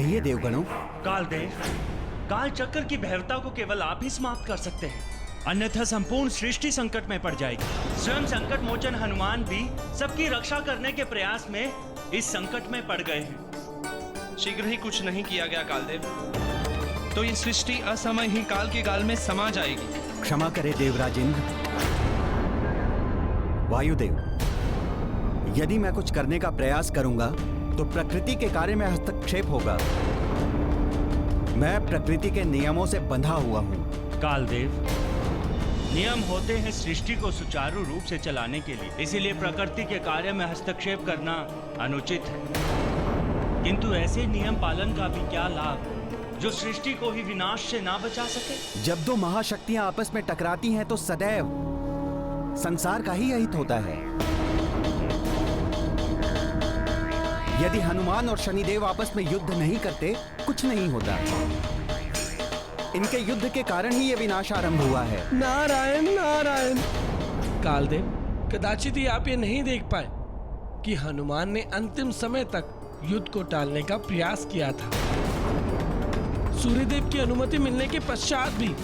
कहिए देवगणों। कालदेव, काल चक्र की भैरवता को केवल आप ही समाप्त कर सकते हैं, अन्यथा संपूर्ण सृष्टि संकट में पड़ जाएगी। स्वयं संकट मोचन हनुमान भी सबकी रक्षा करने के प्रयास में इस संकट में पड़ गए हैं। शीघ्र ही कुछ नहीं किया गया कालदेव, तो ये सृष्टि असमय ही काल के गाल में समा जाएगी। क्षमा करे देवराज इंद्र। वायुदेव, यदि मैं कुछ करने का प्रयास करूंगा तो प्रकृति के कार्य में हस्तक्षेप होगा। मैं प्रकृति के नियमों से बंधा हुआ हूं। कालदेव, नियम होते हैं सृष्टि को सुचारू रूप से चलाने के लिए, इसीलिए प्रकृति के कार्य में हस्तक्षेप करना अनुचित है। किंतु ऐसे नियम पालन का भी क्या लाभ जो सृष्टि को ही विनाश से ना बचा सके। जब दो महाशक्तियां आपस में टकराती हैं तो सदैव संसार का ही अहित होता है। यदि हनुमान और शनिदेव आपस में युद्ध नहीं करते, कुछ नहीं होता। इनके युद्ध के कारण ही ये विनाश आरंभ हुआ है। नारायण नारायण। कालदेव, कदाचित ही आप ये नहीं देख पाए कि हनुमान ने अंतिम समय तक युद्ध को टालने का प्रयास किया था। सूर्यदेव की अनुमति मिलने के पश्चात भी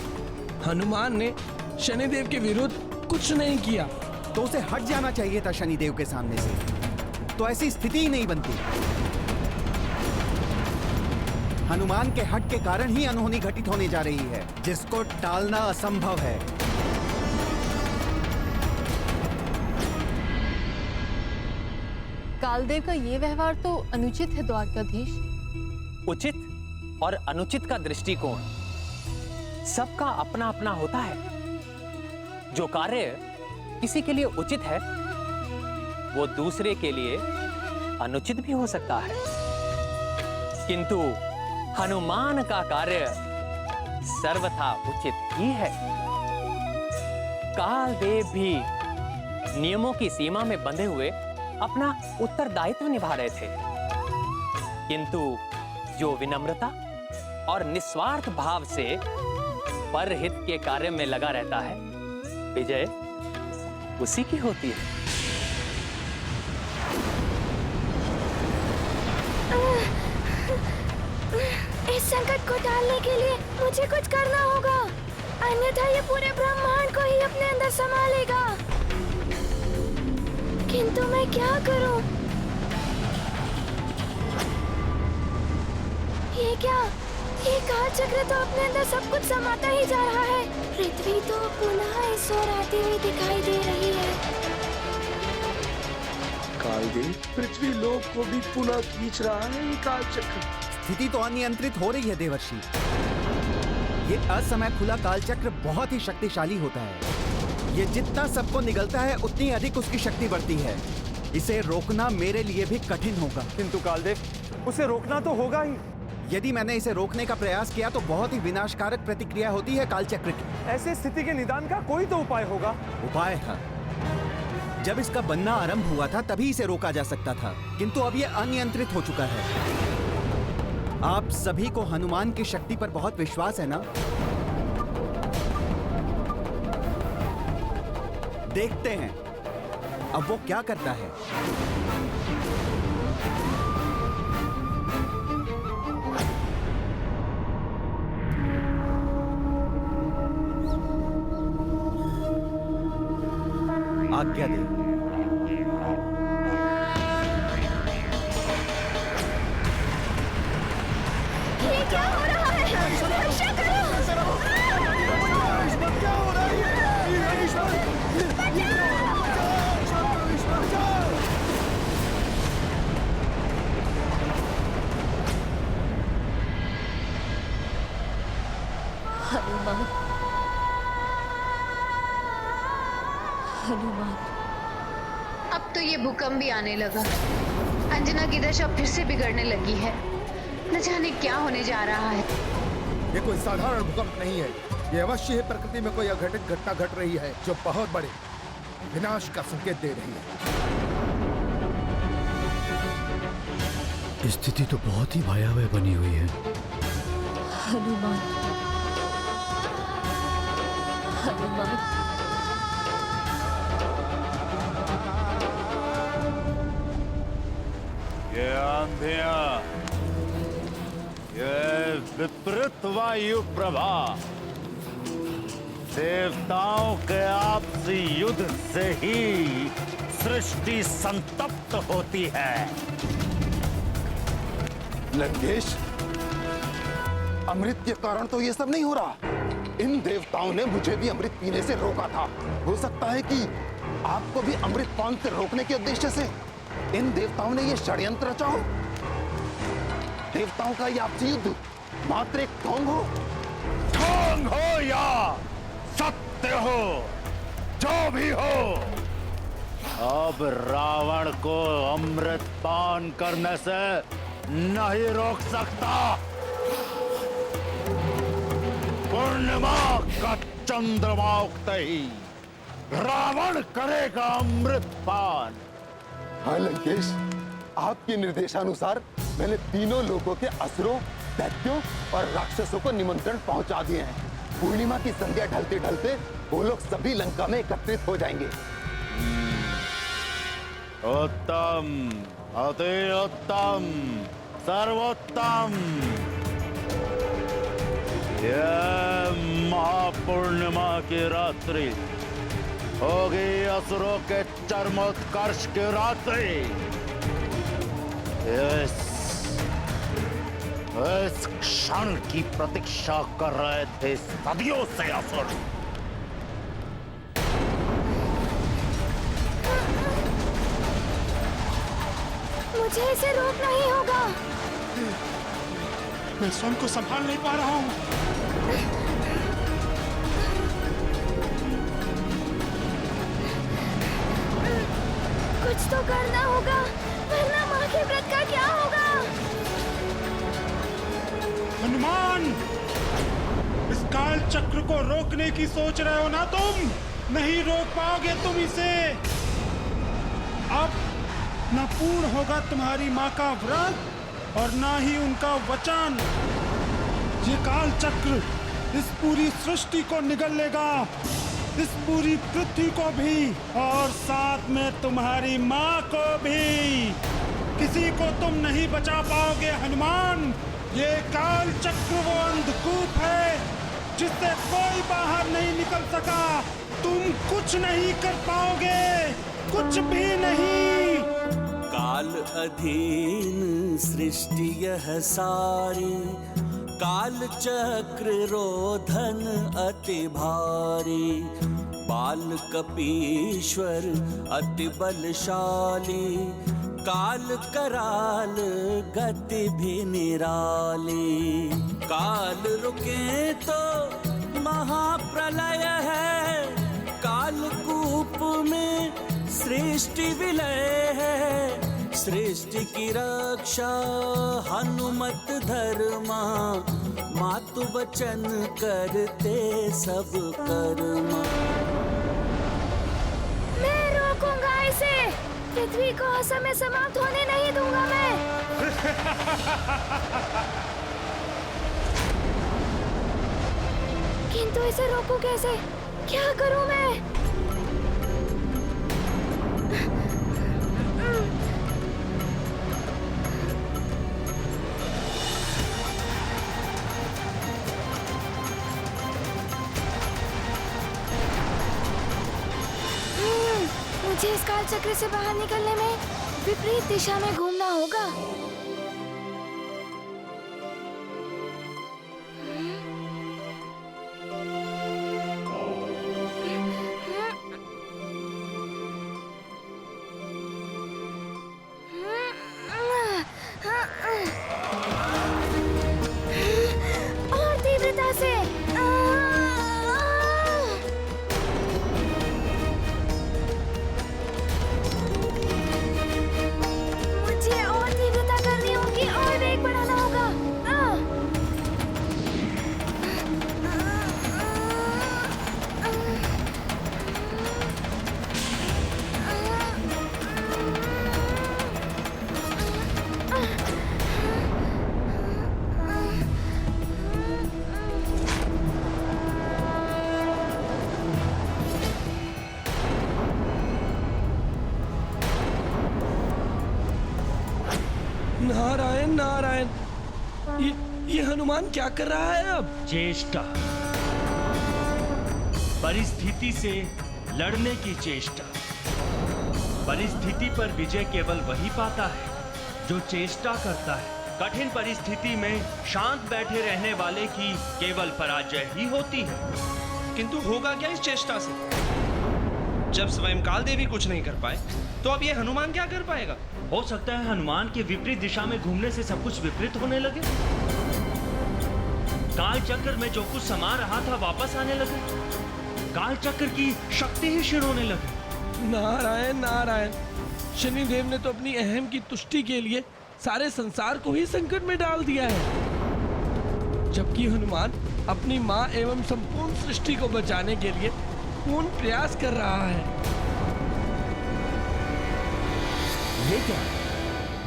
हनुमान ने शनिदेव के विरुद्ध कुछ नहीं किया। तो उसे हट जाना चाहिए था शनिदेव के सामने से, तो ऐसी स्थिति ही नहीं बनती। हनुमान के हट के कारण ही अनहोनी घटित होने जा रही है, जिसको टालना असंभव है। कालदेव का ये व्यवहार तो अनुचित है द्वारकाधीश। उचित और अनुचित का दृष्टिकोण सबका अपना अपना होता है। जो कार्य किसी के लिए उचित है वो दूसरे के लिए अनुचित भी हो सकता है, किंतु हनुमान का कार्य सर्वथा उचित ही है। कालदेव भी नियमों की सीमा में बंधे हुए अपना उत्तरदायित्व निभा रहे थे, किंतु जो विनम्रता और निस्वार्थ भाव से परहित के कार्य में लगा रहता है, विजय उसी की होती है। इस संकट को टालने के लिए मुझे कुछ करना होगा, अन्यथा ये पूरे ब्रह्मांड को ही अपने अंदर समा लेगा। किंतु मैं क्या करूं? ये क्या? ये काल चक्र तो अपने अंदर सब कुछ समाता ही जा रहा है। पृथ्वी तो पुनः इस ओर आती हुई दिखाई दे रही है। कालदेव, पृथ्वी लोक को भी पुनः खींच रहा है ये काल चक्र। स्थिति तो अनियंत्रित हो रही है देवर्षि। ये असमय खुला कालचक्र बहुत ही शक्तिशाली होता है। ये जितना सबको निगलता है उतनी अधिक उसकी शक्ति बढ़ती है। इसे रोकना मेरे लिए भी कठिन होगा। किंतु कालदेव, उसे रोकना तो होगा ही। यदि मैंने इसे रोकने का प्रयास किया तो बहुत ही विनाशकारक प्रतिक्रिया होती है कालचक्र की। ऐसे स्थिति के निदान का कोई तो उपाय होगा। उपाय था, जब इसका बनना आरंभ हुआ था तभी इसे रोका जा सकता था, किंतु अब यह अनियंत्रित हो चुका है। आप सभी को हनुमान की शक्ति पर बहुत विश्वास है ना? देखते हैं अब वो क्या करता है। आज्ञा दे। ये क्या हो रहा है? रक्षा करो! क्या हो रहा है? हनुमान, हनुमान। अब तो ये भूकंप भी आने लगा। अंजना की दशा फिर से बिगड़ने लगी है। न जाने क्या होने जा रहा है। ये कोई साधारण भूकंप नहीं है। ये अवश्य ही प्रकृति में कोई अघटित घटना घट रही है जो बहुत बड़े विनाश का संकेत दे रही है। स्थिति तो बहुत ही भयावह बनी हुई है। हनुमान, हनुमान। ये आंधियां विपरीत वायु प्रभा। देवताओं के आपसी युद्ध से ही सृष्टि संतप्त होती है। लंकेश, अमृत के कारण तो ये सब नहीं हो रहा। इन देवताओं ने मुझे भी अमृत पीने से रोका था। हो सकता है कि आपको भी अमृत पान से रोकने के उद्देश्य से इन देवताओं ने ये षड्यंत्र रचा हो। देवताओं का ये आपसी युद्ध मात्र एक ढोंग हो। ढोंग हो या सत्य हो, जो भी हो, अब रावण को अमृत पान करने से नहीं रोक सकता। पूर्णिमा का चंद्रमा उगते ही रावण करेगा अमृत पान। हाँ लंकेश, आपके निर्देशानुसार मैंने तीनों लोगों के असुरों, दैत्यों और राक्षसों को निमंत्रण पहुंचा दिए हैं। पूर्णिमा की संध्या ढलते ढलते वो लोग सभी लंका में एकत्रित हो जाएंगे। उत्तम, अति उत्तम, सर्वोत्तम। यह महापूर्णिमा की रात्रि होगी असुरों के चरमोत्कर्ष की रात्रि। इस क्षण की प्रतीक्षा कर रहे थे सदियों से असुर। मुझे इसे रोकना ही होगा। मैं स्वयं को संभाल नहीं पा रहा हूँ। कुछ तो करना होगा, वरना माँ के व्रत का क्या होगा? हनुमान, इस काल चक्र को रोकने की सोच रहे हो ना तुम? नहीं रोक पाओगे तुम इसे। अब न पूर्ण होगा तुम्हारी माँ का व्रत और ना ही उनका वचन। ये काल चक्र इस पूरी सृष्टि को निगल लेगा, इस पूरी पृथ्वी को भी और साथ में तुम्हारी माँ को भी। किसी को तुम नहीं बचा पाओगे हनुमान। ये काल चक्र वो अंधकूप है जिससे कोई बाहर नहीं निकल सका। तुम कुछ नहीं कर पाओगे, कुछ भी नहीं। काल अधीन सृष्टि यह सारी, काल चक्र रोधन अति भारी। बाल कपीश्वर अति बलशाली, काल कराल गति भी निराली। काल रुके तो महाप्रलय है, काल कूप में सृष्टि विलय है। सृष्टि की रक्षा हनुमत धर्मा, मातु वचन करते सब कर्मा। मैं रोकूंगा इसे, पृथ्वी को असमय समाप्त होने नहीं दूंगा मैं। किंतु इसे रोकूं कैसे? क्या करूं मैं? मुझे इस काल चक्र से बाहर निकलने में विपरीत दिशा में घूमना होगा। और तीव्रता से। मुझे और तीव्रता करनी होगी और वेग बढ़ाना होगा। नारायण नारायण, ये हनुमान क्या कर रहा है अब? चेष्टा, परिस्थिति से लड़ने की चेष्टा। परिस्थिति पर विजय केवल वही पाता है जो चेष्टा करता है। कठिन परिस्थिति में शांत बैठे रहने वाले की केवल पराजय ही होती है। किंतु होगा क्या इस चेष्टा से? जब स्वयं काल देवी कुछ नहीं कर पाए, तो अब ये हनुमान क्या कर पाएगा? हो सकता है हनुमान के विपरीत दिशा में घूमने से सब कुछ विपरीत होने लगे। काल चक्र में जो कुछ समा रहा था वापस आने लगे। काल चक्र की शक्ति ही क्षीण होने लगी। नारायण नारायण, शनिदेव ने तो अपनी अहम की तुष्टि के लिए सारे संसार को ही संकट में डाल दिया है, जबकि हनुमान अपनी माँ एवं संपूर्ण सृष्टि को बचाने के लिए पूर्ण प्रयास कर रहा है। ये क्या?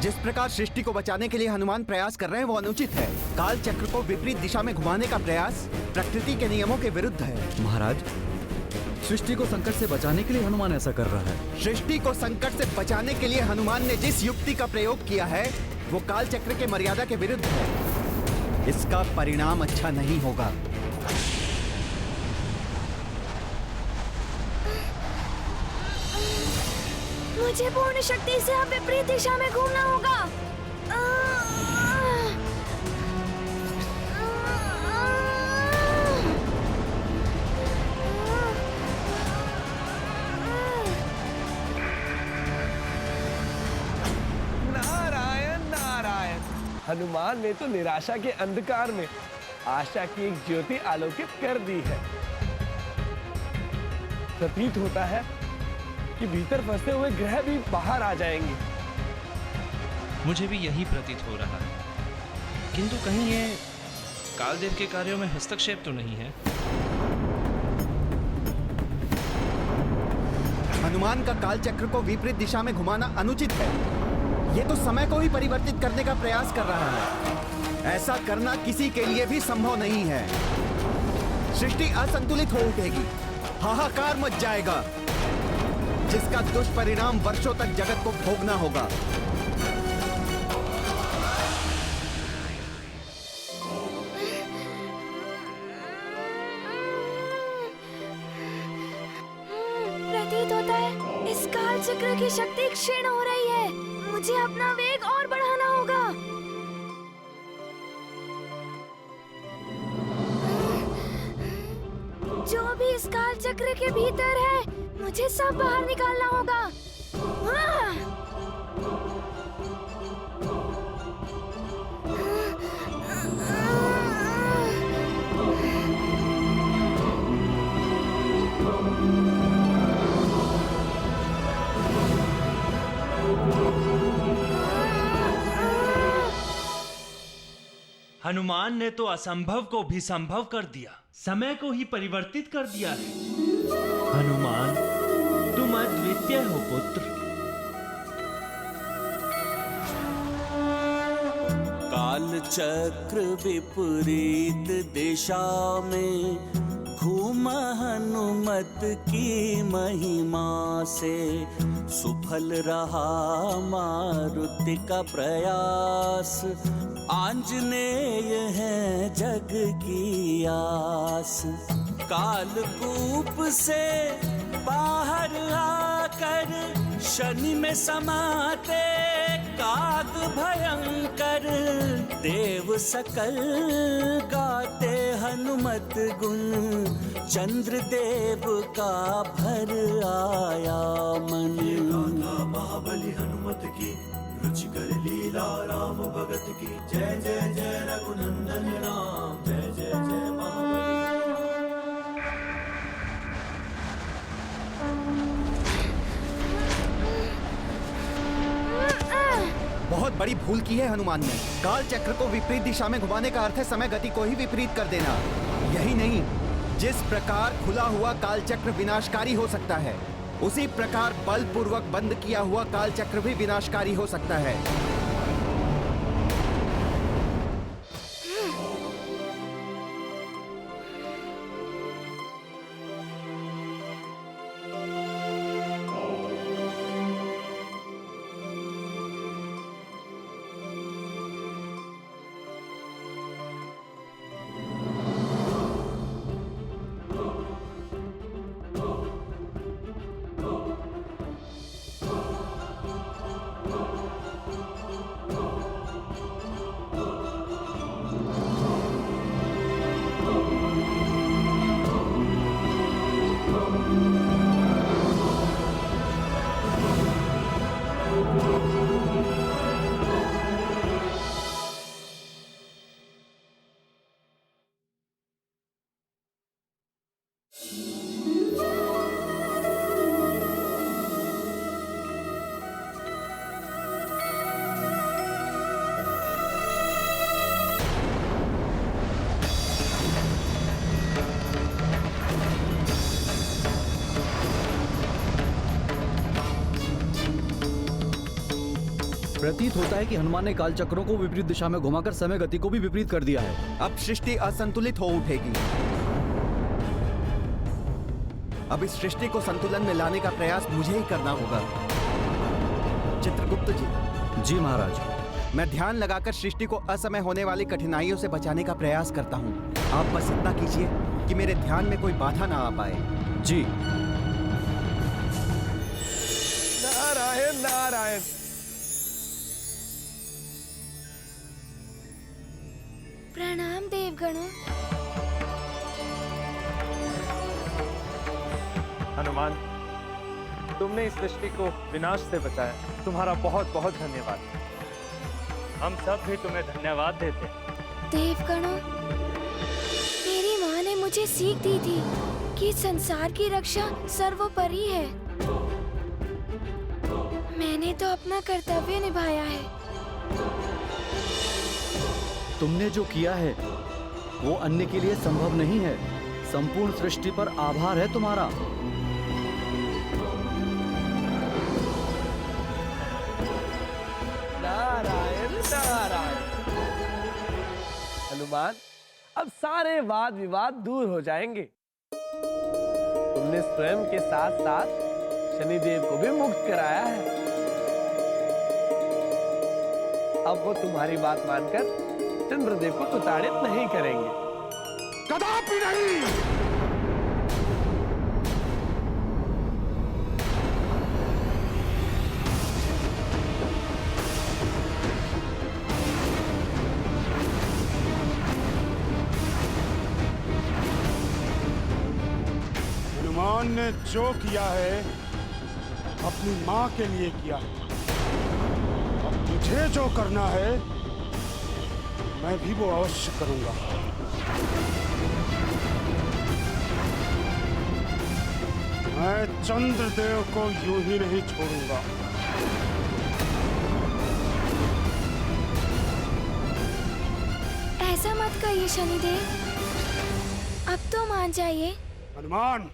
जिस प्रकार सृष्टि को बचाने के लिए हनुमान प्रयास कर रहे हैं वो अनुचित है। काल चक्र को विपरीत दिशा में घुमाने का प्रयास प्रकृति के नियमों के विरुद्ध है। महाराज, सृष्टि को संकट से बचाने के लिए हनुमान ऐसा कर रहा है। सृष्टि को संकट से बचाने के लिए हनुमान ने जिस युक्ति का प्रयोग किया है वो काल चक्र के मर्यादा के विरुद्ध है। इसका परिणाम अच्छा नहीं होगा। मुझे पूर्ण शक्ति से अब विपरीत दिशा में घूमना होगा। नारायण नारायण, हनुमान ने तो निराशा के अंधकार में आशा की एक ज्योति आलोकित कर दी है। प्रतीत होता है कि भीतर फंसे हुए ग्रह भी बाहर आ जाएंगे। मुझे भी यही प्रतीत हो रहा है, किंतु कहीं ये कालदेव के कार्यों में हस्तक्षेप तो नहीं है? हनुमान का काल चक्र को विपरीत दिशा में घुमाना अनुचित है। ये तो समय को ही परिवर्तित करने का प्रयास कर रहा है। ऐसा करना किसी के लिए भी संभव नहीं है। सृष्टि असंतुलित हो उठेगी, हाहाकार मच जाएगा, जिसका दुष्परिणाम वर्षों तक जगत को भोगना होगा। प्रतीत होता है इस काल चक्र की शक्ति क्षीण हो रही है। मुझे अपना वेग और बढ़ाना होगा। जो भी इस काल चक्र के भीतर है मुझे सब बाहर निकालना होगा। हनुमान ने तो असंभव को भी संभव कर दिया, समय को ही परिवर्तित कर दिया है। हनुमान, तुम अद्वितीय हो पुत्र। काल चक्र विपरीत दिशा में घूम हनुमत की महिमा से, सुफल रहा मारुति का प्रयास, आंजनेय है जग की आस। कालकूप से बाहर आकर शनि में समाते काग भयंकर, देव सकल गाते हनुमत गुण, चंद्रदेव का भर आया मन। महाबली हनुमत की रुचिकर लीला राम भगत की, जय जय जय रघुनंदन राम, जय जय जय महाबली। बहुत बड़ी भूल की है हनुमान ने। काल चक्र को विपरीत दिशा में घुमाने का अर्थ है समय गति को ही विपरीत कर देना। यही नहीं, जिस प्रकार खुला हुआ काल चक्र विनाशकारी हो सकता है, उसी प्रकार बलपूर्वक बंद किया हुआ काल चक्र भी विनाशकारी हो सकता है। प्रतीत होता है कि हनुमान ने काल चक्रों को विपरीत दिशा में घुमाकर समय गति को भी विपरीत कर दिया है। अब सृष्टि असंतुलित हो उठेगी। अब इस सृष्टि को संतुलन में लाने का प्रयास मुझे ही करना होगा। चित्रगुप्त जी। जी महाराज। मैं ध्यान लगाकर सृष्टि को असमय होने वाली कठिनाइयों से बचाने का प्रयास करता हूँ। आप बस इतना कीजिए कि मेरे ध्यान में कोई बाधा ना आ पाए। जी। नारायण नारायण। प्रणाम देवगणों। हनुमान, तुमने इस सृष्टि को विनाश से बचाया, तुम्हारा बहुत बहुत धन्यवाद। हम सब भी तुम्हें धन्यवाद देते हैं। देवगणों, मेरी माँ ने मुझे सीख दी थी कि संसार की रक्षा सर्वोपरि है। मैंने तो अपना कर्तव्य निभाया है। तुमने जो किया है वो अन्य के लिए संभव नहीं है। संपूर्ण सृष्टि पर आभार है तुम्हारा। नारायण नारायण। हनुमान, अब सारे वाद विवाद दूर हो जाएंगे। तुमने स्वयं के साथ साथ शनिदेव को भी मुक्त कराया है। अब वो तुम्हारी बात मानकर चंद्रदेव को प्रताड़ित नहीं करेंगे। कदापि नहीं। हनुमान ने जो किया है अपनी माँ के लिए किया है। अब मुझे जो करना है मैं भी वो अवश्य करूंगा। मैं चंद्रदेव को यूं ही नहीं छोड़ूंगा। ऐसा मत कहिए शनिदेव, अब तो मान जाइए। हनुमान,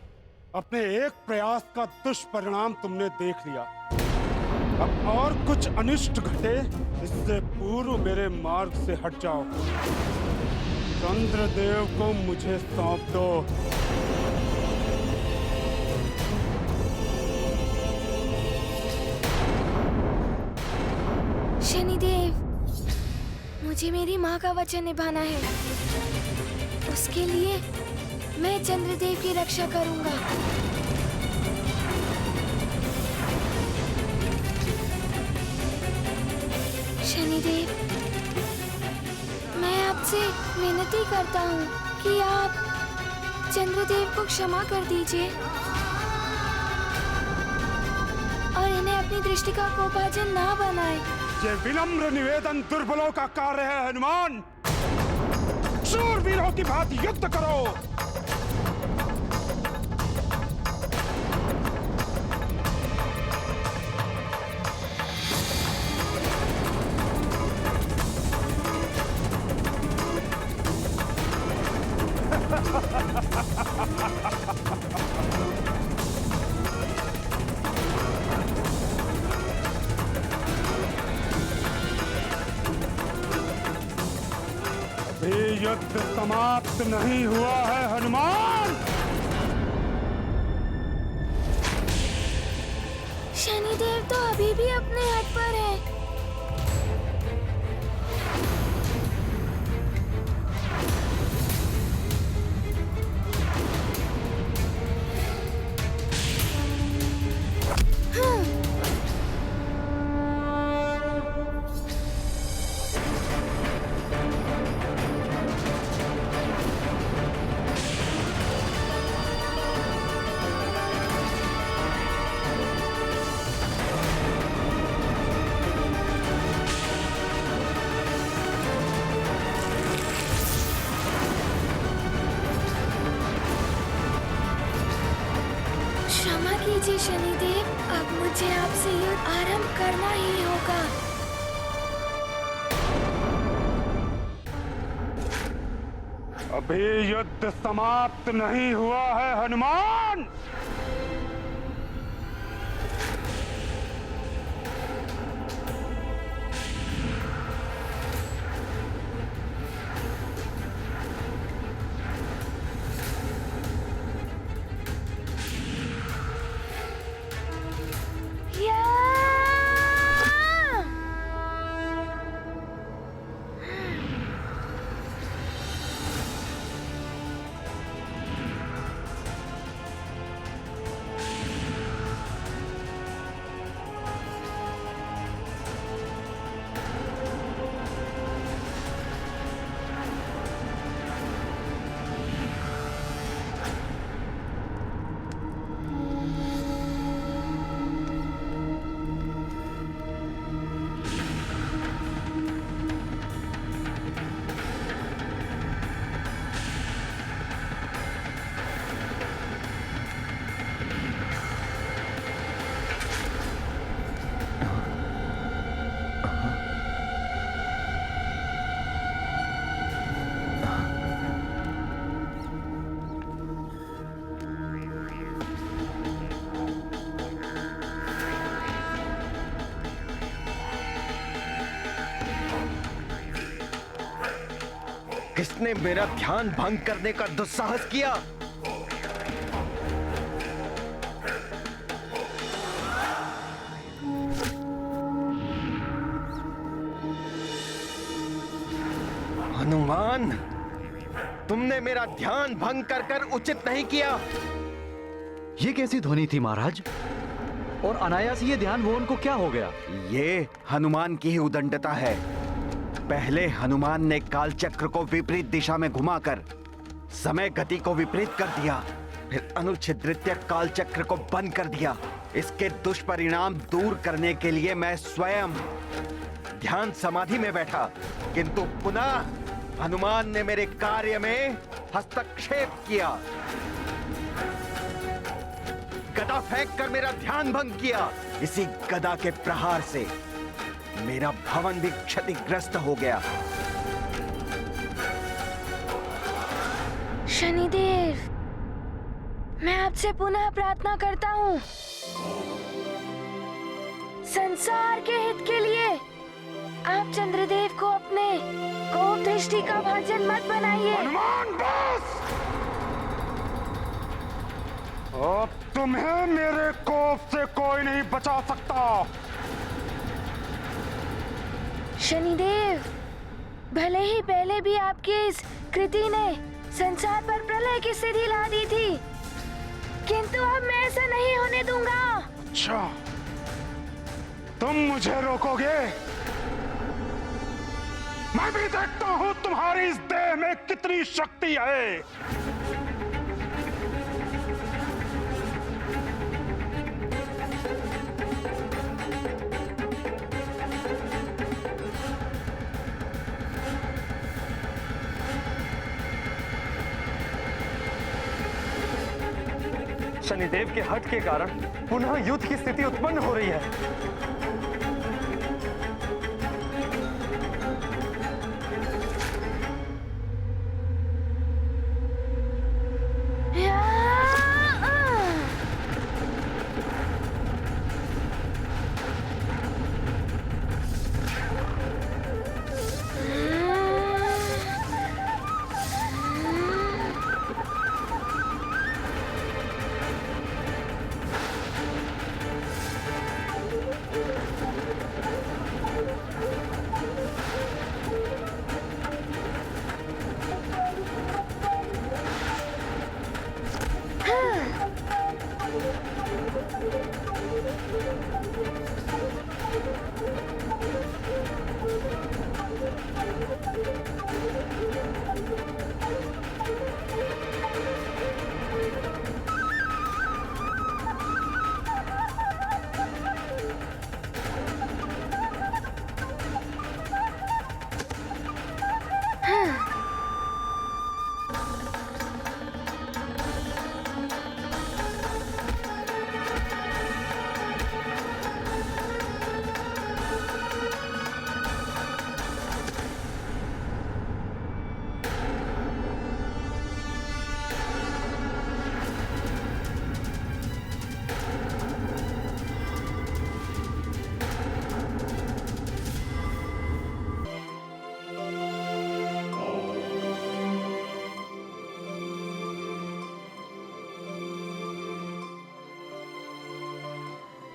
अपने एक प्रयास का दुष्परिणाम तुमने देख लिया। अब और कुछ अनिष्ट घटे इससे पूर्व मेरे मार्ग से हट जाओ। चंद्रदेव को मुझे सौंप दो। शनिदेव, मुझे मेरी माँ का वचन निभाना है। उसके लिए मैं चंद्रदेव की रक्षा करूंगा। शनिदेव, मैं आपसे विनती करता हूँ कि आप चंद्रदेव को क्षमा कर दीजिए और इन्हें अपनी दृष्टि का कोपभाजन ना बनाए। ये विनम्र निवेदन दुर्बलों का कार्य है। हनुमान, शूरवीरों की भांति युद्ध करो। युद्ध समाप्त नहीं हुआ है हनुमान। शनिदेव तो अभी भी अपने हट पर है। कीजिए शनिदेव, अब मुझे आपसे युद्ध आरंभ करना ही होगा। अभी युद्ध समाप्त नहीं हुआ है हनुमान। किसने मेरा ध्यान भंग करने का दुस्साहस किया? हनुमान, तुमने मेरा ध्यान भंग कर उचित नहीं किया। ये कैसी ध्वनि थी महाराज? और अनायास ये ध्यान वो उनको क्या हो गया? ये हनुमान की ही उदंडता है। पहले हनुमान ने कालचक्र को विपरीत दिशा में घुमाकर समय गति को विपरीत कर दिया, फिर अनुच्छिद्रित्य कालचक्र को बंद कर दिया। इसके दुष्परिणाम दूर करने के लिए मैं स्वयं ध्यान समाधि में बैठा, किंतु पुनः हनुमान ने मेरे कार्य में हस्तक्षेप किया। गदा फेंक कर मेरा ध्यान भंग किया। इसी गदा के प्रहार से मेरा भवन भी क्षतिग्रस्त हो गया। शनिदेव, मैं आपसे पुनः प्रार्थना करता हूँ, संसार के हित के लिए आप चंद्रदेव को अपने कोप दृष्टि का भाजन मत बनाइए। हनुमान बस! अब तुम्हें मेरे कोप से कोई नहीं बचा सकता। शनिदेव, भले ही पहले भी आपकी इस कृति ने संसार पर प्रलय की स्थिति ला दी थी, किंतु अब मैं ऐसा नहीं होने दूंगा। अच्छा, तुम मुझे रोकोगे? मैं भी देखता हूं तुम्हारी इस देह में कितनी शक्ति है। शनिदेव के हट के कारण पुनः युद्ध की स्थिति उत्पन्न हो रही है।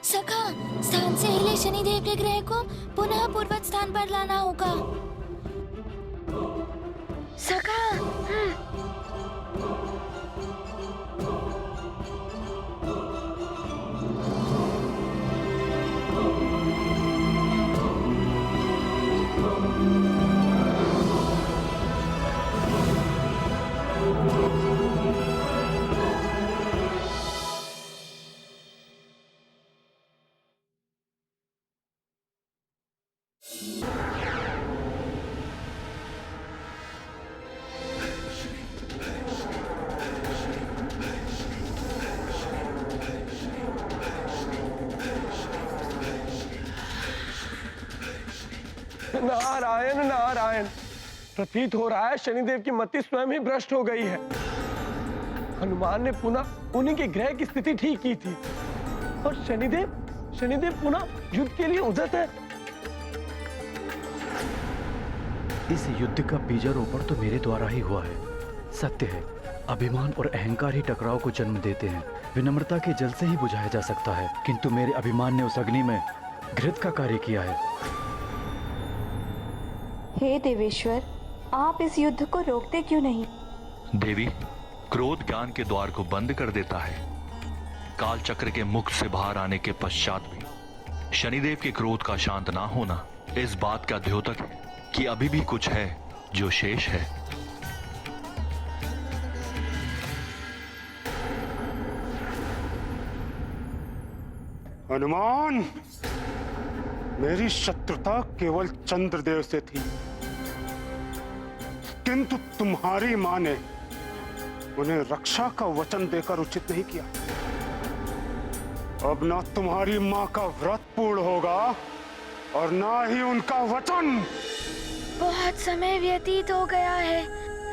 सखा, स्थान से हिले शनिदेव के ग्रह को पुनः पूर्वज स्थान पर लाना होगा। सखा, नारायण नारायण, प्रतीत हो रहा है शनिदेव की मति स्वयं ही भ्रष्ट हो गई है। हनुमान ने पुनः उन्हीं के ग्रह की स्थिति ठीक की थी और शनिदेव पुनः युद्ध के लिए उद्यत है। इस युद्ध का बीजारोपण तो मेरे द्वारा ही हुआ है। सत्य है, अभिमान और अहंकार ही टकराव को जन्म देते हैं। विनम्रता के जल से ही बुझाया जा सकता है, किंतु मेरे अभिमान ने उस अग्नि में घृत का कार्य किया है। हे देवेश्वर, आप इस युद्ध को रोकते क्यों नहीं? देवी, क्रोध ज्ञान के द्वार को बंद कर देता है। काल चक्र के मुख से बाहर आने के पश्चात भी शनिदेव के क्रोध का शांत ना होना इस बात का द्योतक है कि अभी भी कुछ है जो शेष है। हनुमान, मेरी शत्रुता केवल चंद्रदेव से थी, किंतु तुम्हारी मां ने उन्हें रक्षा का वचन देकर उचित नहीं किया। अब ना तुम्हारी मां का व्रत पूर्ण होगा और ना ही उनका वचन। बहुत समय व्यतीत हो गया है,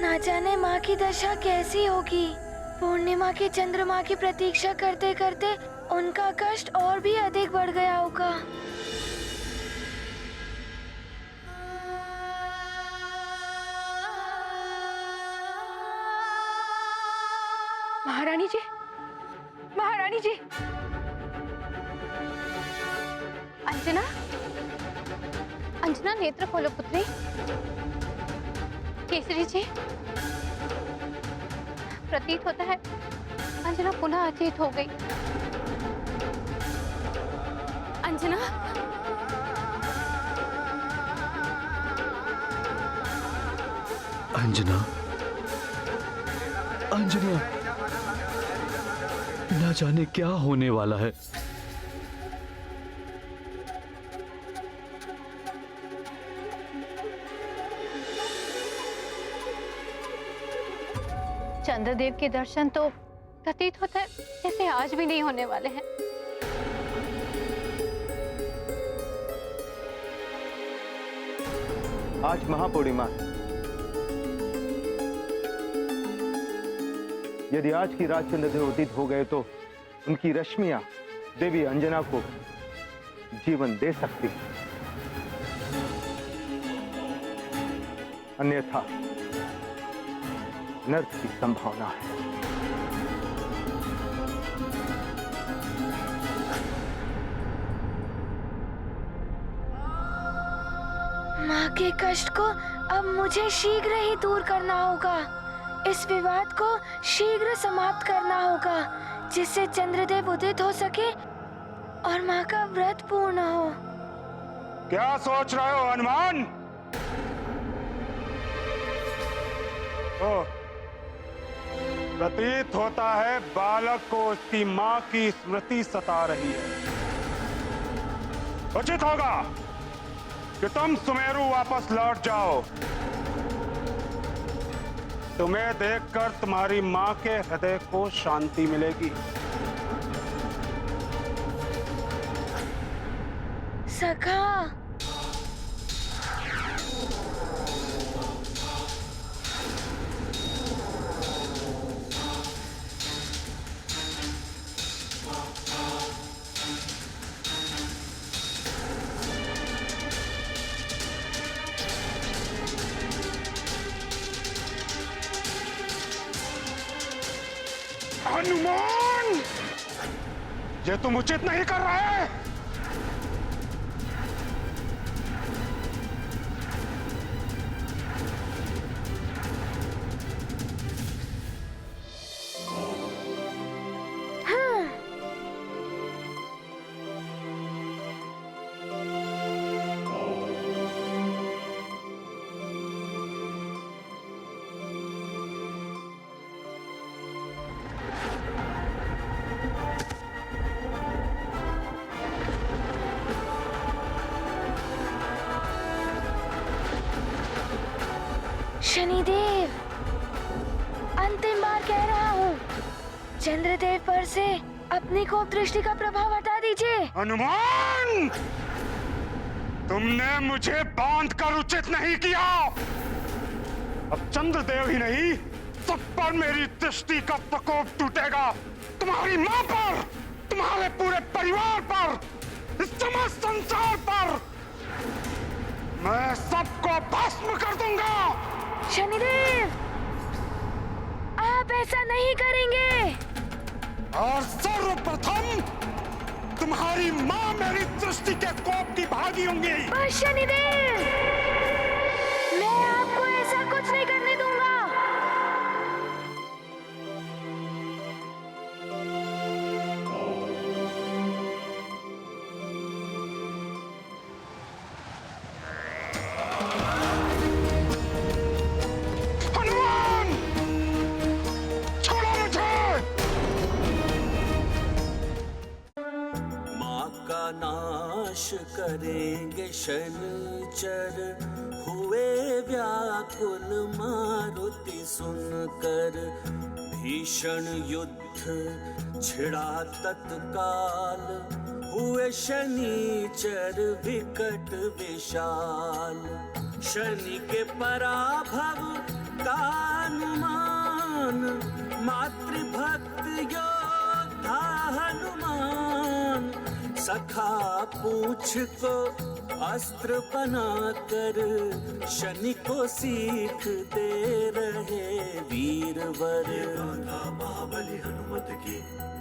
ना जाने माँ की दशा कैसी होगी। पूर्णिमा के चंद्रमा की प्रतीक्षा करते करते उनका कष्ट और भी अधिक बढ़ गया होगा। महारानी जी, महारानी जी। अंजना, अंजना नेत्र खोलो पुत्री। केसरी जी, प्रतीत होता है अंजना पुनः अचेत हो गई। अंजना, अंजना, अंजना, ना जाने क्या होने वाला है। चंद्रदेव के दर्शन तो प्रतीत होता है जैसे आज भी नहीं होने वाले हैं। आज महापूर्णिमा है। यदि आज की रात चंद्रदेव उदित हो गए तो उनकी रश्मियां देवी अंजना को जीवन दे सकती है, अन्यथा नर्क की संभावना है। माँ के कष्ट को अब मुझे शीघ्र ही दूर करना होगा। इस विवाद को शीघ्र समाप्त करना होगा, जिससे चंद्रदेव उदित हो सके और माँ का व्रत पूर्ण हो। क्या सोच रहे हो हनुमान? प्रतीत होता है बालक को उसकी माँ की स्मृति सता रही है। उचित होगा कि तुम सुमेरु वापस लौट जाओ। तुम्हें देखकर तुम्हारी माँ के हृदय को शांति मिलेगी। सखा, हनुमान, ये तुम उचित नहीं कर रहे। शनिदेव, अंतिम बार कह रहा हूँ, चंद्रदेव पर से अपनी कोप दृष्टि का प्रभाव हटा दीजिए। हनुमान, तुमने मुझे बांध कर उचित नहीं किया। अब चंद्रदेव ही नहीं, सब पर मेरी दृष्टि का प्रकोप टूटेगा। तुम्हारी मां पर, तुम्हारे पूरे परिवार पर, इस समस्त संसार पर। मैं सबको भस्म कर दूंगा। शनिदेव, आप ऐसा नहीं करेंगे। और सर्वप्रथम तुम्हारी माँ मेरी दृष्टि के कोप की भागी होंगी। बस शनिदेव, मैं आपको ऐसा कुछ नहीं करने दूंगा। हनुमान, छोड़ो मुझे। माँ का नाश करेंगे शनिचर, हुए व्याकुल मारुति सुनकर। भीषण युद्ध छिड़ा तत्काल, हुए शनिचर विकट विशाल। शनि के पराभव का अनुमान, मातृभक्त योद्धा हनुमान। सखा पूछ को अस्त्र बनाकर, शनि को सीख दे रहे वीरवर। महाबली हनुमत की,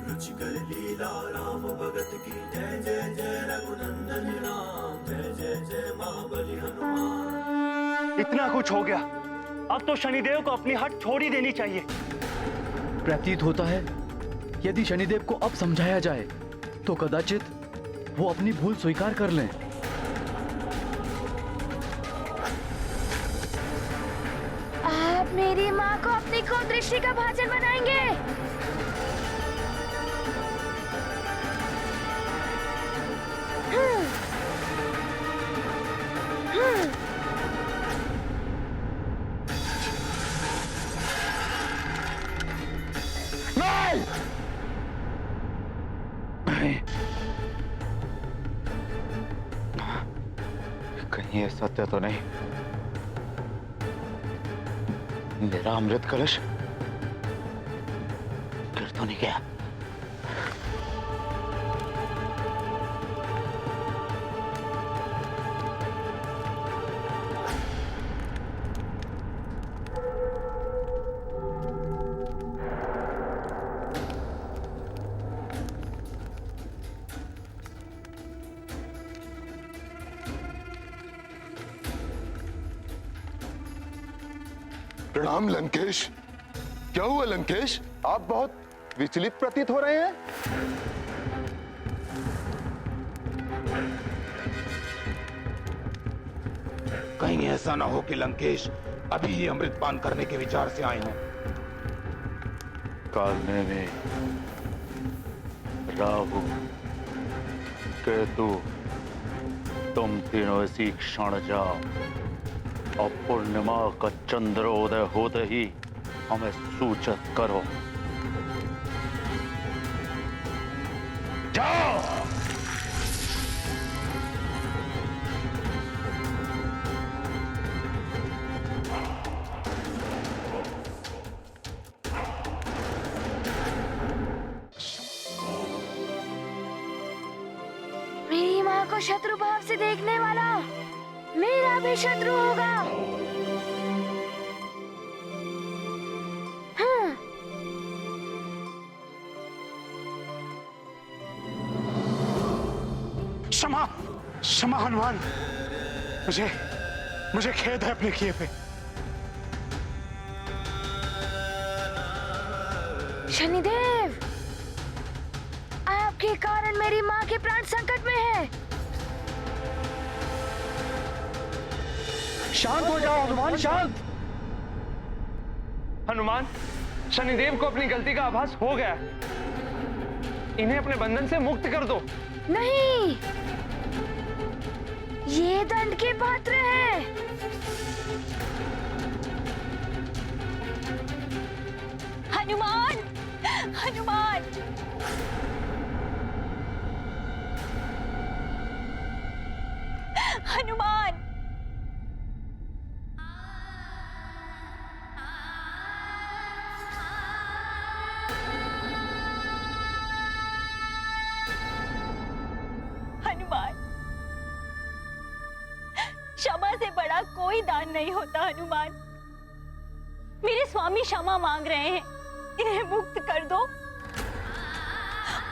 रुचिकर लीला राम भगत की। जय जय जय रघुनंदन राम, जय जय जय महाबली हनुमान। इतना कुछ हो गया, अब तो शनिदेव को अपनी हट छोड़ ही देनी चाहिए। प्रतीत होता है यदि शनिदेव को अब समझाया जाए तो कदाचित वो अपनी भूल स्वीकार कर लें। आप मेरी माँ को अपनी कुदृष्टि का भाजन बनाएंगे। कहीं ये सत्य तो नहीं? मेरा अमृत कलश गिर तो नहीं गया? प्रणाम लंकेश। क्या हुआ लंकेश, आप बहुत विचलित प्रतीत हो रहे हैं। कहीं ऐसा ना हो कि लंकेश अभी ही अमृत पान करने के विचार से आए हों। कालने में राहु केतु तुम तीनों इसी क्षण जाओ और पूर्णिमा का चंद्रोदय होते ही हमें सूचित करो। जाओ। मेरी माँ को शत्रु भाव से देखने वाला मेरा भी शत्रु होगा। क्षमा क्षमा हनुमान, मुझे खेद है अपने किए पे। शनिदेव, आपके कारण मेरी माँ के प्राण संकट में है। शांत हो जाओ हनुमान, शांत। हनुमान, शनिदेव को अपनी गलती का आभास हो गया। इन्हें अपने बंधन से मुक्त कर दो। नहीं, ये दंड के पात्र हैं। हनुमान, हनुमान, हनुमान, हनुमान, क्षमा से बड़ा बड़ा कोई दान नहीं होता हनुमान। मेरे स्वामी क्षमा मांग रहे हैं, इन्हें मुक्त कर दो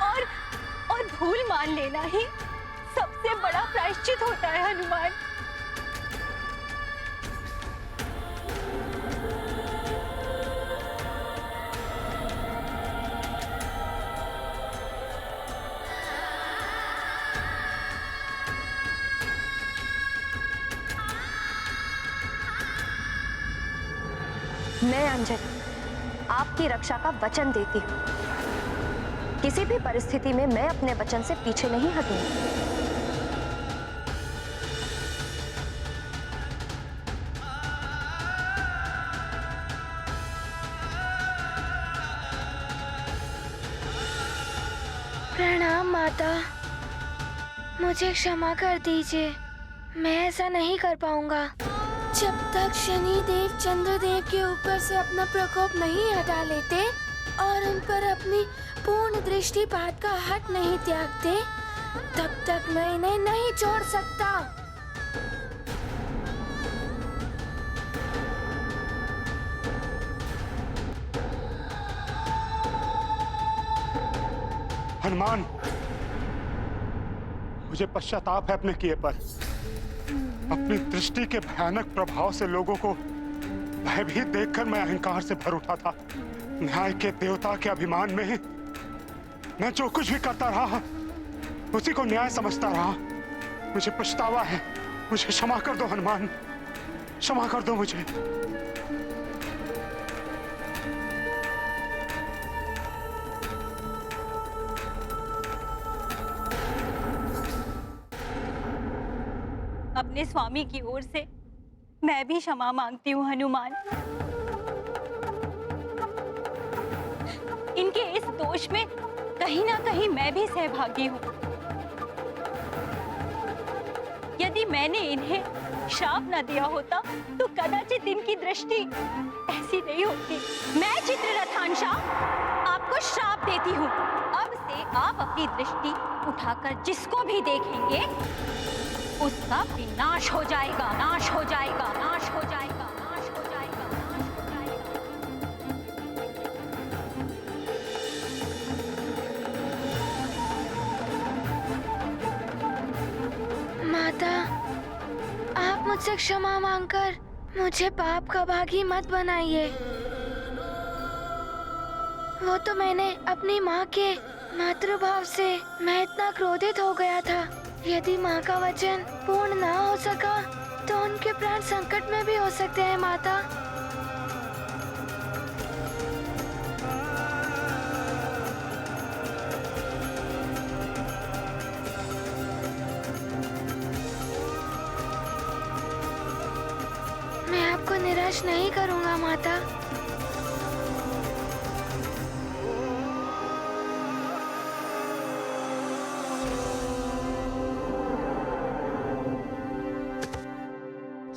और भूल मान लेना ही सबसे बड़ा प्रायश्चित होता है हनुमान। मैं अंजलि आपकी रक्षा का वचन देती हूँ। किसी भी परिस्थिति में मैं अपने वचन से पीछे नहीं हटूंगी। प्रणाम माता, मुझे क्षमा कर दीजिए, मैं ऐसा नहीं कर पाऊंगा। जब तक शनिदेव चंद्रदेव के ऊपर से अपना प्रकोप नहीं हटा लेते और उन पर अपनी पूर्ण दृष्टिपात का हट नहीं त्यागते, तब तक मैं इन्हें नहीं छोड़ सकता। हनुमान, मुझे पश्चाताप है अपने किए पर। अपनी दृष्टि के भयानक प्रभाव से लोगों को भयभीत देखकर मैं अहंकार से भर उठा था। न्याय के देवता के अभिमान में मैं जो कुछ भी करता रहा उसी को न्याय समझता रहा। मुझे पछतावा है, मुझे क्षमा कर दो हनुमान, क्षमा कर दो मुझे। अपने स्वामी की ओर से मैं भी क्षमा मांगती हूँ हनुमान। इनके इस दोष में कहीं ना कहीं मैं भी सहभागी हूँ। यदि मैंने इन्हें श्राप न दिया होता तो कदाचित इनकी दृष्टि ऐसी नहीं होती। मैं चित्ररथांशा आपको श्राप देती हूँ। अब से आप अपनी दृष्टि उठाकर जिसको भी देखेंगे उसका विनाश हो जाएगा, नाश हो जाएगा, नाश हो जाएगा, नाश हो जाएगा, नाश हो जाएगा। माता, आप मुझसे क्षमा मांगकर मुझे पाप का भागी मत बनाइए। वो तो मैंने अपनी माँ के मातृभाव से मैं इतना क्रोधित हो गया था। यदि माँ का वचन पूर्ण ना हो सका तो उनके प्राण संकट में भी हो सकते हैं माता। मैं आपको निराश नहीं करूँगा माता।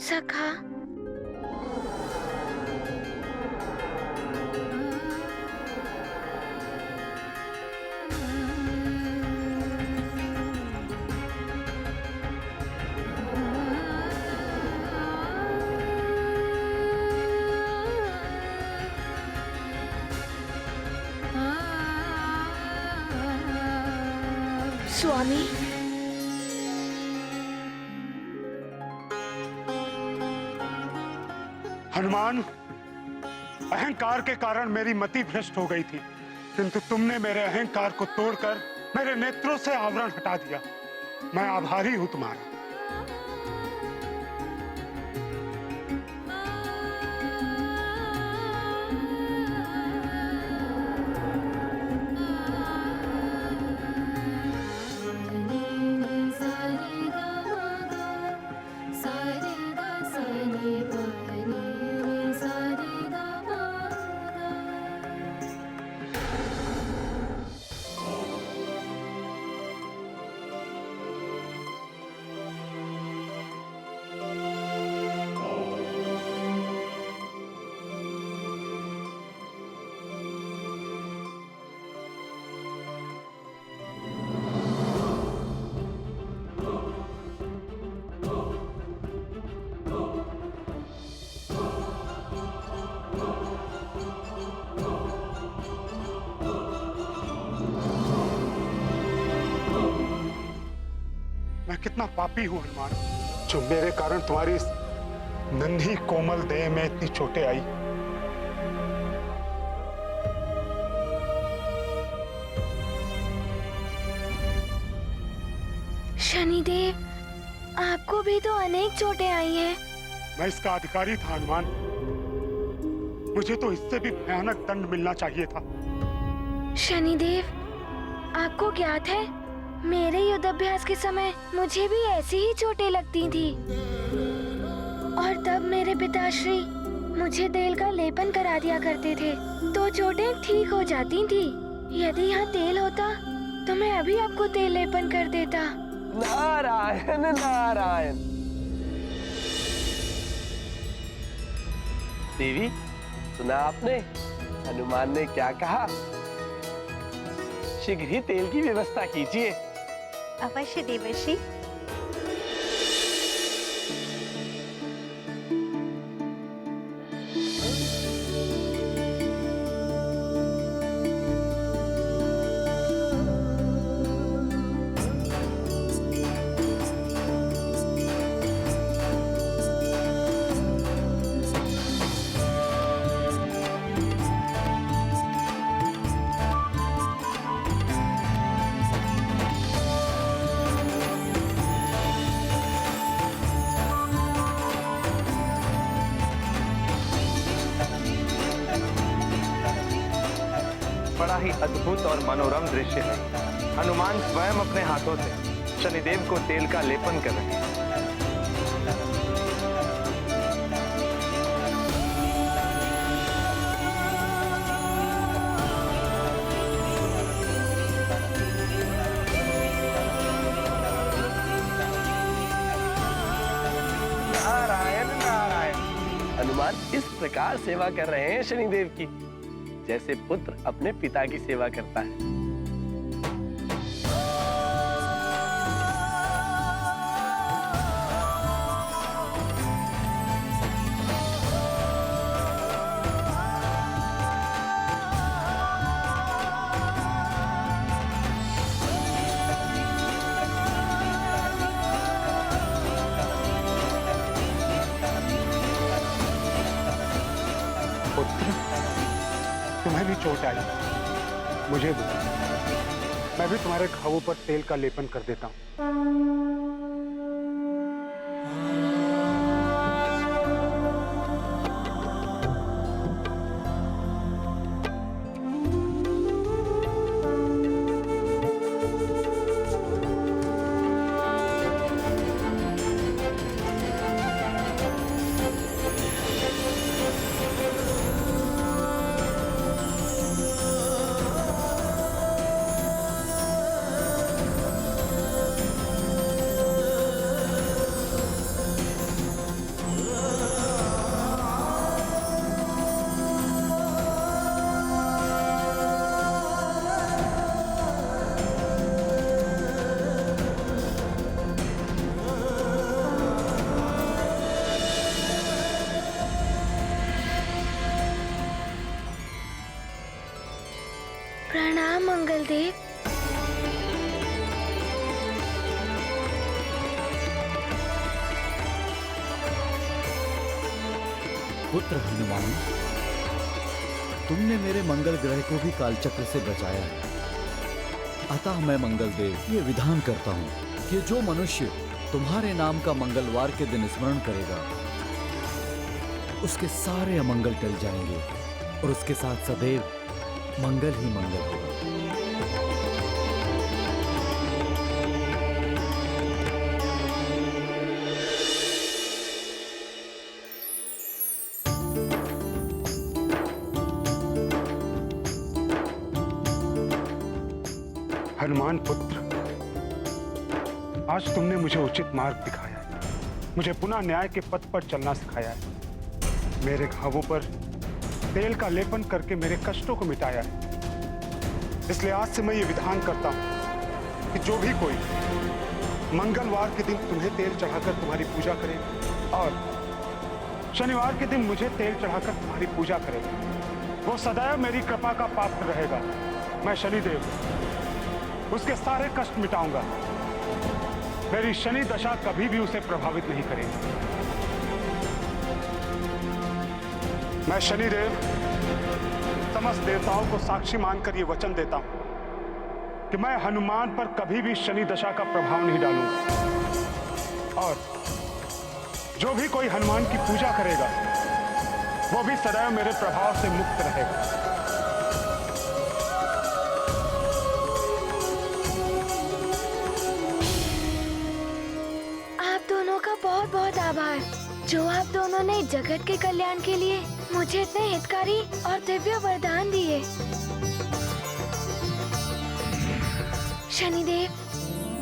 सखा, स्वामी, हनुमान, अहंकार के कारण मेरी मति भ्रष्ट हो गई थी, किंतु तुमने मेरे अहंकार को तोड़कर मेरे नेत्रों से आवरण हटा दिया। मैं आभारी हूं तुम्हारा। कितना पापी हूं हनुमान, जो मेरे कारण तुम्हारी इस नन्ही कोमल देह में इतनी चोटें आई। शनिदेव, आपको भी तो अनेक चोटें आई हैं। मैं इसका अधिकारी था हनुमान, मुझे तो इससे भी भयानक दंड मिलना चाहिए था। शनिदेव, आपको ज्ञात है मेरे युद्ध अभ्यास के समय मुझे भी ऐसी ही चोटें लगती थी, और तब मेरे पिताश्री मुझे तेल का लेपन करा दिया करते थे, तो चोटें ठीक हो जाती थी। यदि यहाँ तेल होता तो मैं अभी आपको तेल लेपन कर देता। नारायण नारायण। देवी, सुना आपने हनुमान ने क्या कहा? शीघ्र ही तेल की व्यवस्था कीजिए। अवश्य देवर्षि। बड़ा ही अद्भुत और मनोरम दृश्य है। हनुमान स्वयं अपने हाथों से शनिदेव को तेल का लेपन कर रहे हैं। नारायण नारायण। हनुमान इस प्रकार सेवा कर रहे हैं शनिदेव की, जैसे पुत्र अपने पिता की सेवा करता है। तुम्हें भी चोट आई, मुझे भी। मैं भी तुम्हारे घावों पर तेल का लेपन कर देता हूँ। प्रणाम मंगलदेव। पुत्र हनुमान, तुमने मेरे मंगल ग्रह को भी कालचक्र से बचाया है। अतः मैं मंगलदेव ये विधान करता हूँ कि जो मनुष्य तुम्हारे नाम का मंगलवार के दिन स्मरण करेगा, उसके सारे अमंगल टल जाएंगे और उसके साथ सदैव मंगल ही मंगल होगा। हनुमान पुत्र, आज तुमने मुझे उचित मार्ग दिखाया है, मुझे पुनः न्याय के पथ पर चलना सिखाया है, मेरे घावों पर तेल का लेपन करके मेरे कष्टों को मिटाया है। इसलिए आज से मैं ये विधान करता हूं कि जो भी कोई मंगलवार के दिन तुम्हें तेल चढ़ाकर तुम्हारी पूजा करे और शनिवार के दिन मुझे तेल चढ़ाकर तुम्हारी पूजा करे, वो सदैव मेरी कृपा का पात्र रहेगा। मैं शनिदेव उसके सारे कष्ट मिटाऊंगा। मेरी शनि दशा कभी भी उसे प्रभावित नहीं करेगी। मैं शनिदेव समस्त देवताओं को साक्षी मानकर ये वचन देता हूं कि मैं हनुमान पर कभी भी शनि दशा का प्रभाव नहीं डालूंगा, और जो भी कोई हनुमान की पूजा करेगा वो भी सदैव मेरे प्रभाव से मुक्त रहेगा। आप दोनों का बहुत बहुत आभार, जो आप दोनों ने जगत के कल्याण के लिए मुझे इतने हितकारी और दिव्य वरदान दिए। शनिदेव,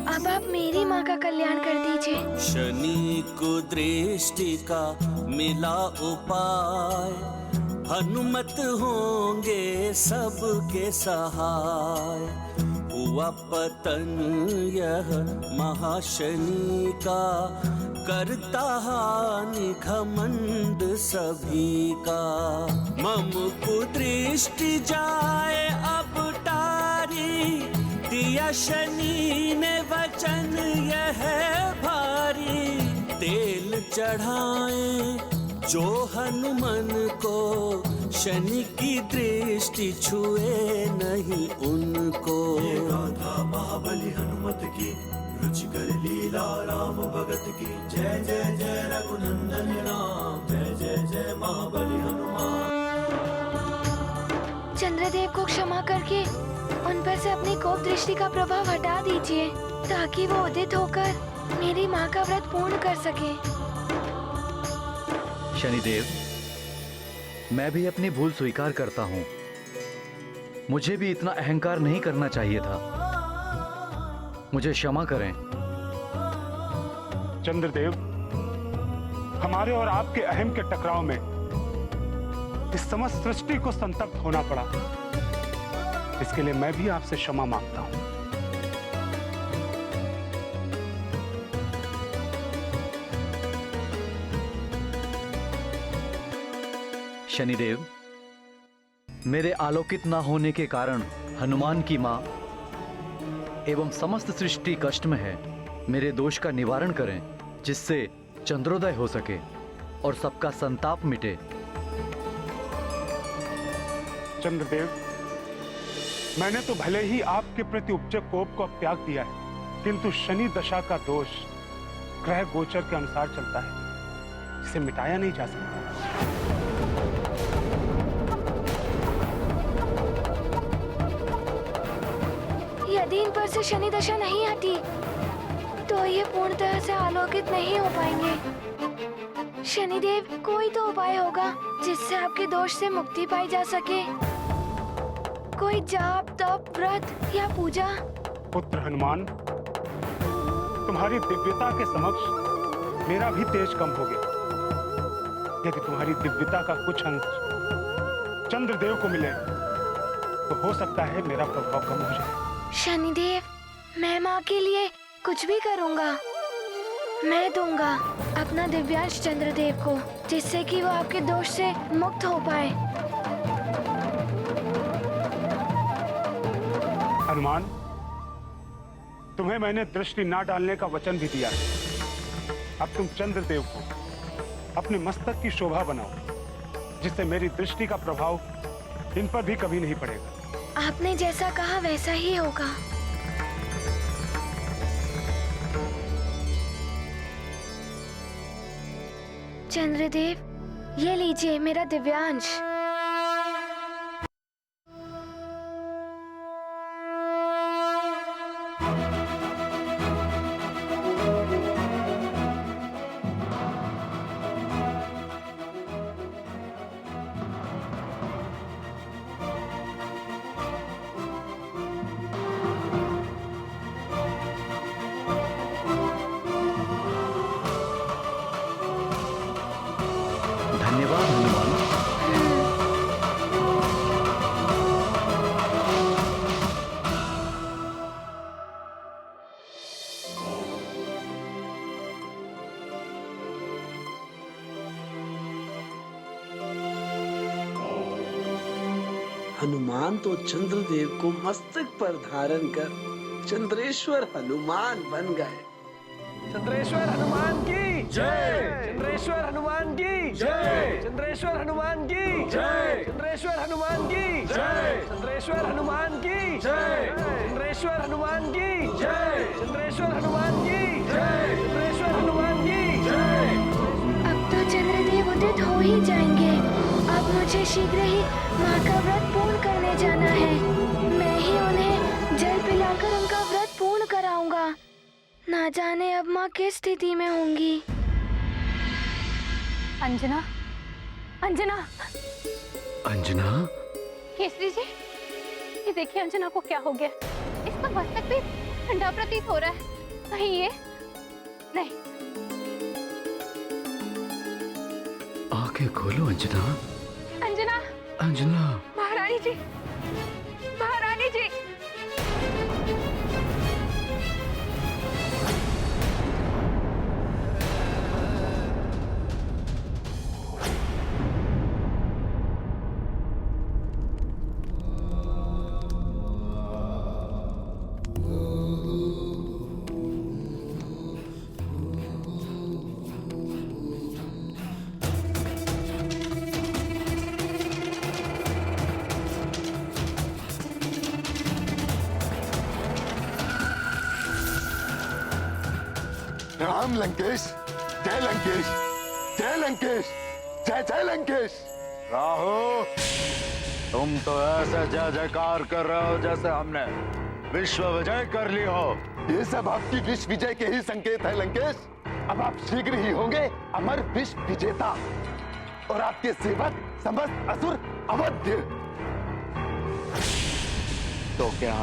अब आप मेरी माँ का कल्याण कर दीजिए। शनि को दृष्टि का मिला उपाय, हनुमत होंगे सबके सहाय। हुआ पतन यह महाशनि का, करता हानि घमंड सभी का। मम कुदृष्टि जाए अब टारी, दिया शनि ने वचन यह भारी। तेल चढ़ाए जो हनुमान को, शनि की दृष्टि छुए नहीं उनको। ये गाथा महाबली हनुमत की, रुचिकर लीला राम भगत की। जय जय जय रघुनंदन राम, जय जय जय महाबली हनुमान। चंद्रदेव को क्षमा करके उन पर से अपनी कोप दृष्टि का प्रभाव हटा दीजिए, ताकि वो उदित होकर मेरी माँ का व्रत पूर्ण कर सके। शनिदेव, मैं भी अपनी भूल स्वीकार करता हूँ। मुझे भी इतना अहंकार नहीं करना चाहिए था। मुझे क्षमा करें। चंद्रदेव, हमारे और आपके अहम के टकराव में इस समस्त सृष्टि को संतप्त होना पड़ा। इसके लिए मैं भी आपसे क्षमा मांगता हूं। शनिदेव, मेरे आलोकित न होने के कारण हनुमान की मां एवं समस्त सृष्टि कष्ट में है। मेरे दोष का निवारण करें, जिससे चंद्रोदय हो सके और सबका संताप मिटे। चंद्रदेव, मैंने तो भले ही आपके प्रति उपजे कोप को अब त्याग दिया है, किंतु शनि दशा का दोष ग्रह गोचर के अनुसार चलता है, इसे मिटाया नहीं जा सकता। यदि इन पर से शनि दशा नहीं हटी, तो ये पूर्णतः से आलोकित नहीं हो पाएंगे। शनिदेव, कोई तो उपाय होगा जिससे आपके दोष से मुक्ति पाई जा सके। कोई जाप, तप, व्रत या पूजा। पुत्र हनुमान, तुम्हारी दिव्यता के समक्ष मेरा भी तेज कम हो गया। यदि तुम्हारी दिव्यता का कुछ अंश चंद्रदेव को मिले, तो हो सकता है मेरा प्रभाव कम हो जाए। शनिदेव, मैं माँ के लिए कुछ भी करूँगा। मैं दूंगा अपना दिव्यांश चंद्रदेव को, जिससे कि वो आपके दोष से मुक्त हो पाए। हनुमान, तुम्हें मैंने दृष्टि ना डालने का वचन भी दिया है। अब तुम चंद्रदेव को अपने मस्तक की शोभा बनाओ, जिससे मेरी दृष्टि का प्रभाव इन पर भी कभी नहीं पड़ेगा। आपने जैसा कहा वैसा ही होगा। चंद्रदेव, ये लीजिए मेरा दिव्यांश। धन्यवाद हनुमान। हनुमान तो चंद्रदेव को मस्तक पर धारण कर चंद्रेश्वर हनुमान बन गए। चंद्रेश्वर हनुमान की जय। चंद्रेश्वर हनुमान की जय। चंद्रेश्वर हनुमान की जय। चंद्रेश्वर हनुमान की जय। चंद्रेश्वर हनुमान की जय। चंद्रेश्वर हनुमान की जय। चंद्रेश्वर हनुमान की जय। चंद्रेश्वर हनुमान की जय। अब तो चंद्रदेव उदित हो ही जाएंगे। अब मुझे शीघ्र ही माँ का व्रत पूर्ण करने जाना है। मैं ही उन्हें जल पिलाकर उनका व्रत पूर्ण कराऊंगा। ना जाने अब माँ किस स्थिति में होंगी। अंजना, अंजना, अंजना, केसरी जी, ये देखिए अंजना को क्या हो गया। इसका मस्तक भी ठंडा प्रतीत हो रहा है। कहीं ये नहीं। आंखें खोलो अंजना। अंजना, अंजना, महारानी जी, महारानी जी। राम लंकेश, जय लंकेश, जय लंकेश, जय जय लंकेश। राहु, तुम तो ऐसे जय जयकार कर रहे हो जैसे हमने विश्व विजय कर ली हो। ये सब आपकी विश्व विजय के ही संकेत है लंकेश। अब आप शीघ्र ही होंगे अमर विश्व विजेता और आपके सेवक समस्त असुर अवध्य। तो क्या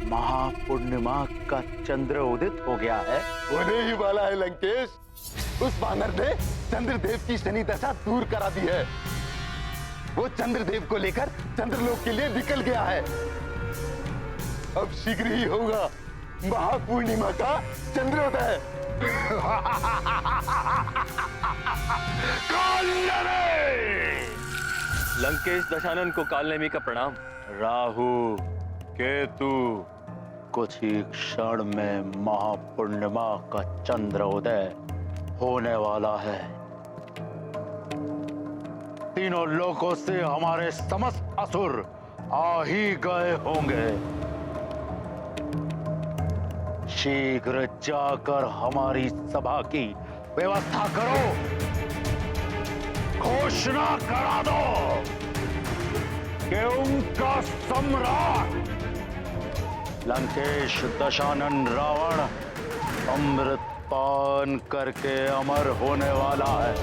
महापूर्णिमा का चंद्र उदित हो गया है? होने ही वाला है लंकेश। उस वानर ने चंद्रदेव की शनि दशा दूर करा दी है। वो चंद्रदेव को लेकर चंद्रलोक के लिए निकल गया है। अब शीघ्र ही होगा महापूर्णिमा का चंद्रोदय। लंकेश दशानन को कालनेमी का प्रणाम। राहु, केतु, कुछ ही क्षण में महापूर्णिमा का चंद्रोदय होने वाला है। तीनों लोकों से हमारे समस्त असुर आ ही गए होंगे। शीघ्र जाकर हमारी सभा की व्यवस्था करो। घोषणा करा दो कि उनका सम्राट लंकेश दशानन रावण अमृत पान करके अमर होने वाला है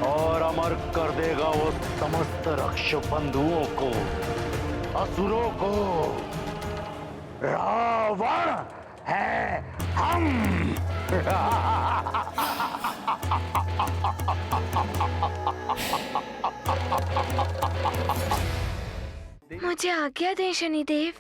और अमर कर देगा वो समस्त रक्ष बंधुओं को, असुरों को। रावण है हम। मुझे आज्ञा दें शनिदेव।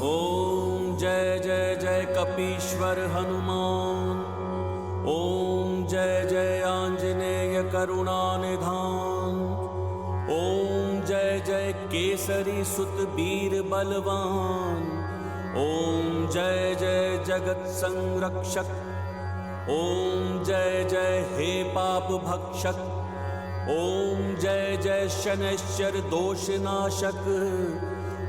ओम जय जय जय कपीश्वर हनुमान। ओम जय जय आंजनेय करुणानिधान। ओम जय जय केसरी सुत वीर बलवान। ओम जय जय जगत संरक्षक। ओम जय जय हे पाप भक्षक। ओम जय जय शनैश्चर दोषनाशक।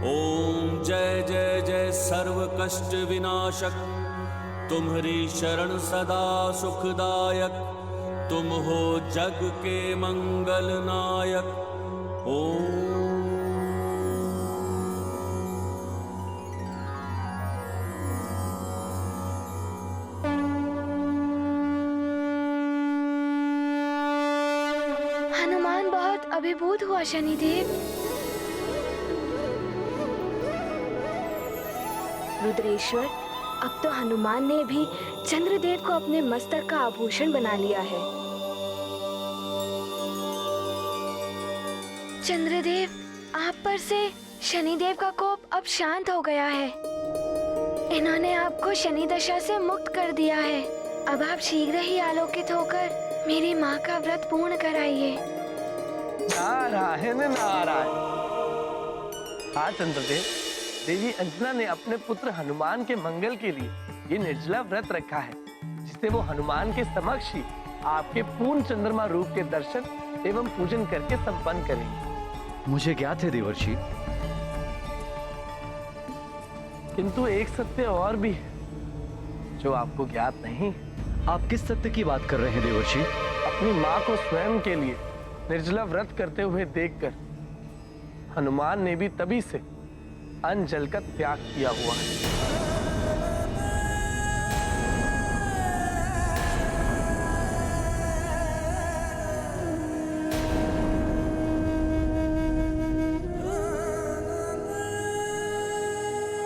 ओम जय जय जय सर्व कष्ट विनाशक। तुम्हारी शरण सदा सुखदायक। तुम हो जग के मंगल नायक। ओम हनुमान बहुत अभिभूत हुआ शनिदेव। रुद्रेश्वर, अब तो हनुमान ने भी चंद्रदेव को अपने मस्तक का आभूषण बना लिया है। चंद्रदेव, आप पर से शनिदेव का कोप अब शांत हो गया है। इन्होंने आपको शनि दशा से मुक्त कर दिया है। अब आप शीघ्र ही आलोकित होकर मेरी माँ का व्रत पूर्ण कराइए। नारायण नारायण। हाँ चंद्रदेव, देवी अंजना ने अपने पुत्र हनुमान के मंगल के लिए ये निर्जला व्रत रखा है, जिससे वो हनुमान के समक्ष ही आपके पूर्ण चंद्रमा रूप के दर्शन एवं पूजन करके संपन्न करेंगे। मुझे ज्ञात है देवर्षि, किंतु एक सत्य और भी है जो आपको ज्ञात नहीं। आप किस सत्य की बात कर रहे हैं देवर्षि? अपनी माँ को स्वयं के लिए निर्जला व्रत करते हुए देखकर हनुमान ने भी तभी से अन्न जल का त्याग किया हुआ है।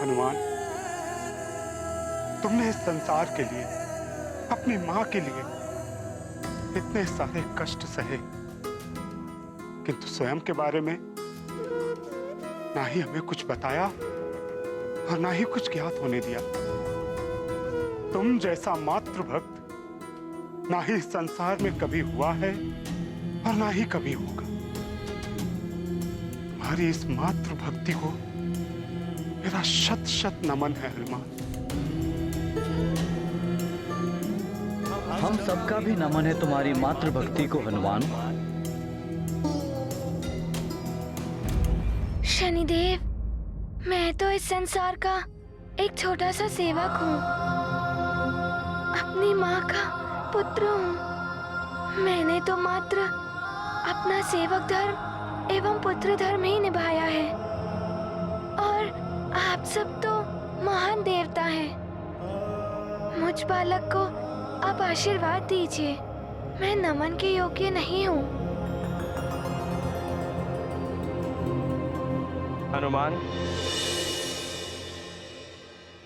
हनुमान, तुमने इस संसार के लिए, अपनी माँ के लिए इतने सारे कष्ट सहे, किंतु स्वयं के बारे में ना ही हमें कुछ बताया और ना ही कुछ ज्ञात होने दिया। तुम जैसा मातृभक्त ना ही इस संसार में कभी हुआ है और ना ही कभी होगा। तुम्हारी इस मातृभक्ति को मेरा शत शत नमन है हनुमान। हम सबका भी नमन है तुम्हारी मातृभक्ति को हनुमान। शनिदेव, मैं तो इस संसार का एक छोटा सा सेवक हूँ, अपनी माँ का पुत्र हूँ। मैंने तो मात्र अपना सेवक धर्म एवं पुत्र धर्म ही निभाया है, और आप सब तो महान देवता हैं। मुझ बालक को आप आशीर्वाद दीजिए, मैं नमन के योग्य नहीं हूँ। हनुमान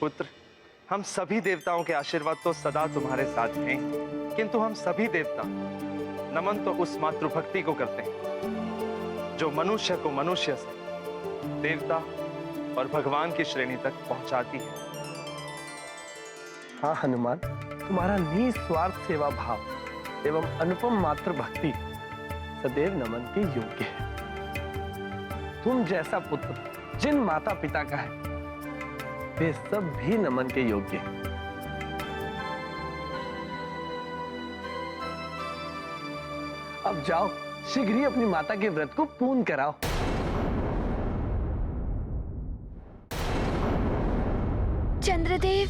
पुत्र, हम सभी देवताओं के आशीर्वाद तो सदा तुम्हारे साथ हैं, किंतु हम सभी देवता नमन तो उस मातृभक्ति को करते हैं जो मनुष्य को मनुष्य से देवता और भगवान की श्रेणी तक पहुंचाती है। हाँ हनुमान, तुम्हारा निस्वार्थ सेवा भाव एवं अनुपम मातृभक्ति सदैव नमन के योग्य है। तुम जैसा पुत्र जिन माता पिता का है, वे सब भी नमन के योग्य हैं। अब जाओ, शीघ्र ही अपनी माता के व्रत को पूर्ण कराओ। चंद्रदेव,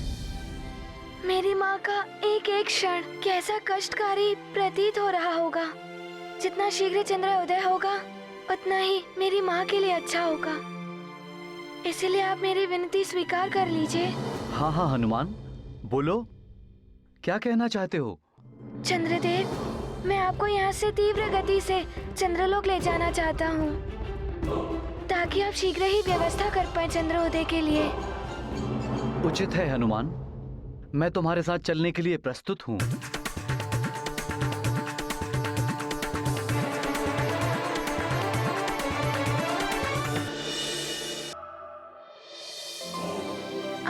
मेरी माँ का एक एक क्षण कैसा कष्टकारी प्रतीत हो रहा होगा। जितना शीघ्र चंद्रोदय होगा उतना ही मेरी माँ के लिए अच्छा होगा। इसलिए आप मेरी विनती स्वीकार कर लीजिए। हाँ हाँ हनुमान, बोलो, क्या कहना चाहते हो? चंद्रदेव, मैं आपको यहाँ से तीव्र गति से चंद्रलोक ले जाना चाहता हूँ, ताकि आप शीघ्र ही व्यवस्था कर पाए चंद्रोदय के लिए। उचित है हनुमान, मैं तुम्हारे साथ चलने के लिए प्रस्तुत हूँ।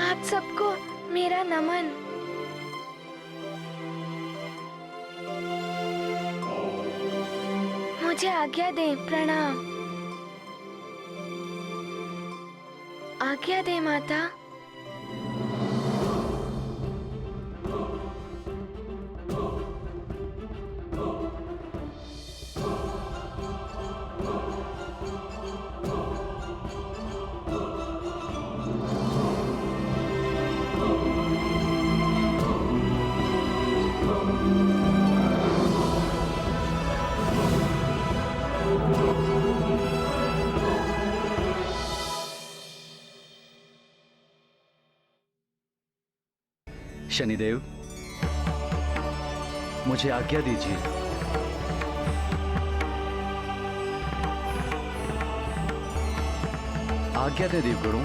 आप सबको मेरा नमन। मुझे आज्ञा दें, प्रणाम। आज्ञा दें माता। शनिदेव, मुझे आज्ञा दीजिए। आज्ञा दे देवगुरु।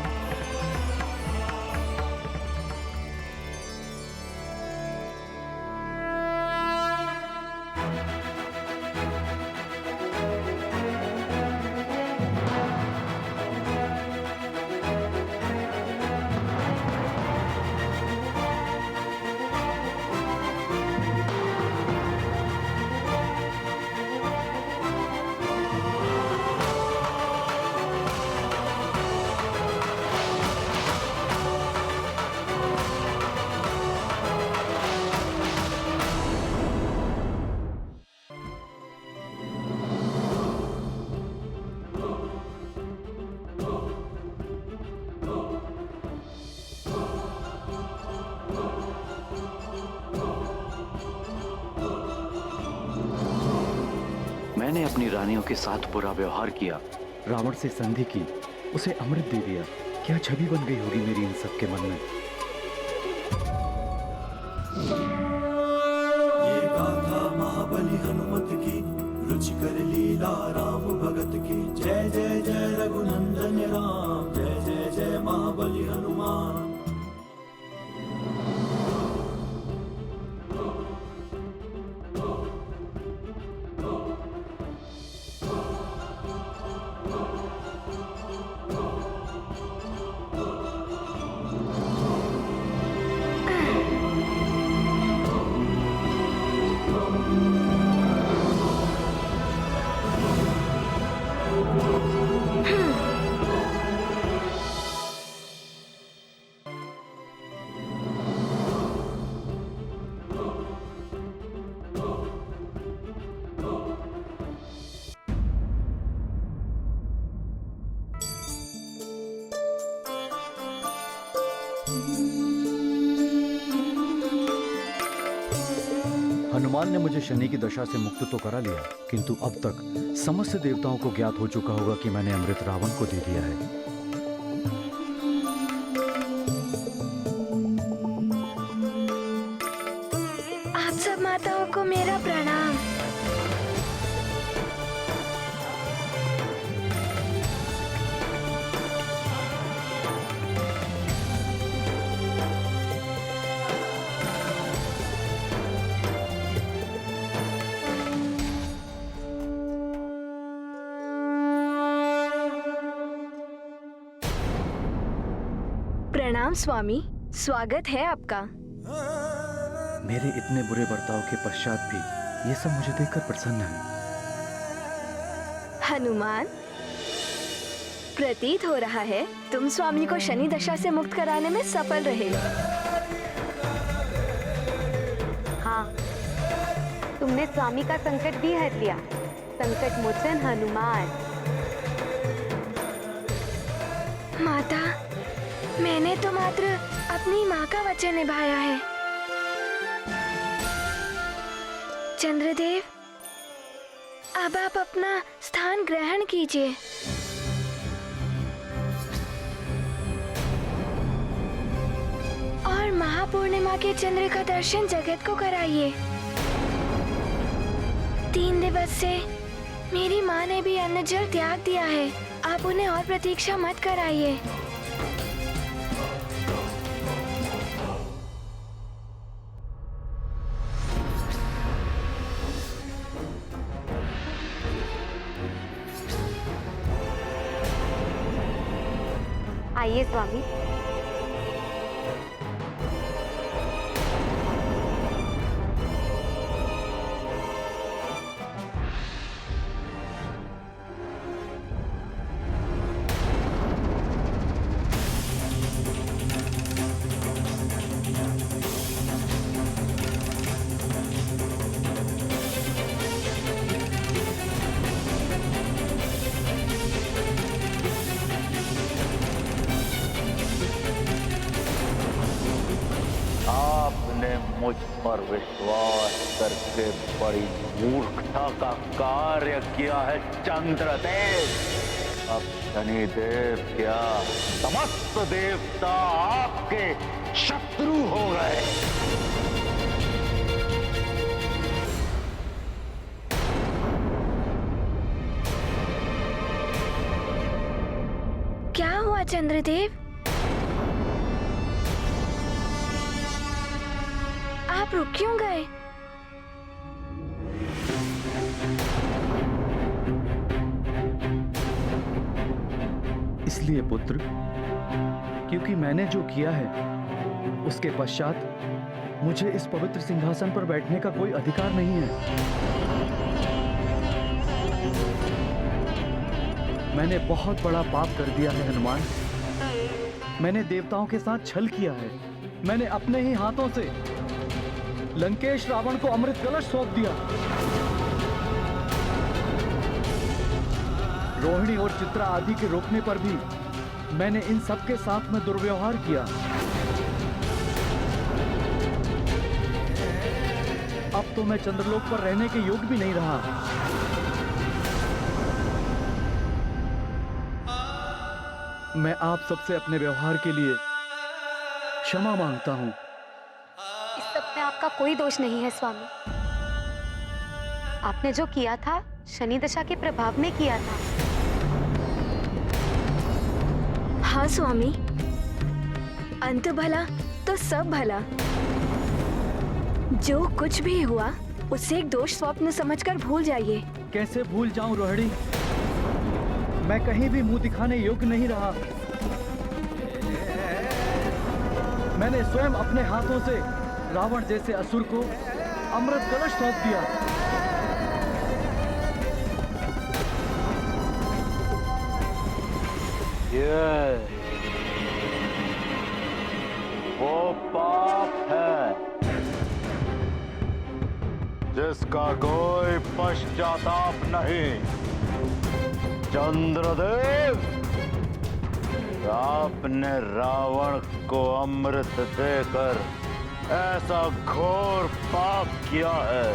मैंने अपनी रानियों के साथ बुरा व्यवहार किया, रावण से संधि की, उसे अमृत दे दिया, क्या छवि बन गई होगी मेरी इन सब के मन में। ये गाथा महाबली हनुमत की, रुचिकर लीला राम भगत की। जय जय जय रघुनंदन राम, जय जय जय महाबली हनुमान। हनुमान ने मुझे शनि की दशा से मुक्त तो करा लिया, किंतु अब तक समस्त देवताओं को ज्ञात हो चुका होगा कि मैंने अमृत रावण को दे दिया है। आप सब माताओं को मेरा प्रणाम। प्रणाम स्वामी, स्वागत है आपका। मेरे इतने बुरे बर्ताव के पश्चात भी ये सब मुझे देखकर प्रसन्न है। हनुमान, प्रतीत हो रहा है तुम स्वामी को शनि दशा से मुक्त कराने में सफल रहे। हाँ, तुमने स्वामी का संकट भी हर लिया। संकट मोचन हनुमान। माता, मैंने तो मात्र अपनी माँ का वचन निभाया है। चंद्रदेव, अब आप अपना स्थान ग्रहण कीजिए। और महापूर्णिमा के चंद्र का दर्शन जगत को कराइए। 3 दिवस से मेरी माँ ने भी अन्न जल त्याग दिया है, आप उन्हें और प्रतीक्षा मत कराइए। आइए स्वामी। मुझ पर विश्वास करके बड़ी मूर्खता का कार्य किया है चंद्रदेव। अब शनिदेव क्या समस्त देवता आपके शत्रु हो गए। क्या हुआ चंद्रदेव? आप रुक क्यों गए? इसलिए पुत्र, क्योंकि मैंने जो किया है उसके पश्चात मुझे इस पवित्र सिंहासन पर बैठने का कोई अधिकार नहीं है। मैंने बहुत बड़ा पाप कर दिया है हनुमान। मैंने देवताओं के साथ छल किया है। मैंने अपने ही हाथों से लंकेश रावण को अमृत कलश सौंप दिया। रोहिणी और चित्रा आदि के रोकने पर भी मैंने इन सब के साथ में दुर्व्यवहार किया। अब तो मैं चंद्रलोक पर रहने के योग्य भी नहीं रहा। मैं आप सबसे अपने व्यवहार के लिए क्षमा मांगता हूँ। इस सब में आपका कोई दोष नहीं है स्वामी। आपने जो किया था शनि दशा के प्रभाव में किया था। हाँ स्वामी, अंत भला तो सब भला। जो कुछ भी हुआ उसे एक दोष स्वप्न समझकर भूल जाइए। कैसे भूल जाऊं रोहिणी? मैं कहीं भी मुंह दिखाने योग्य नहीं रहा। मैंने स्वयं अपने हाथों से रावण जैसे असुर को अमृत कलश सौंप दिया। ये वो पाप है जिसका कोई पश्चाताप नहीं। चंद्रदेव, आपने रावण को अमृत देकर ऐसा घोर पाप किया है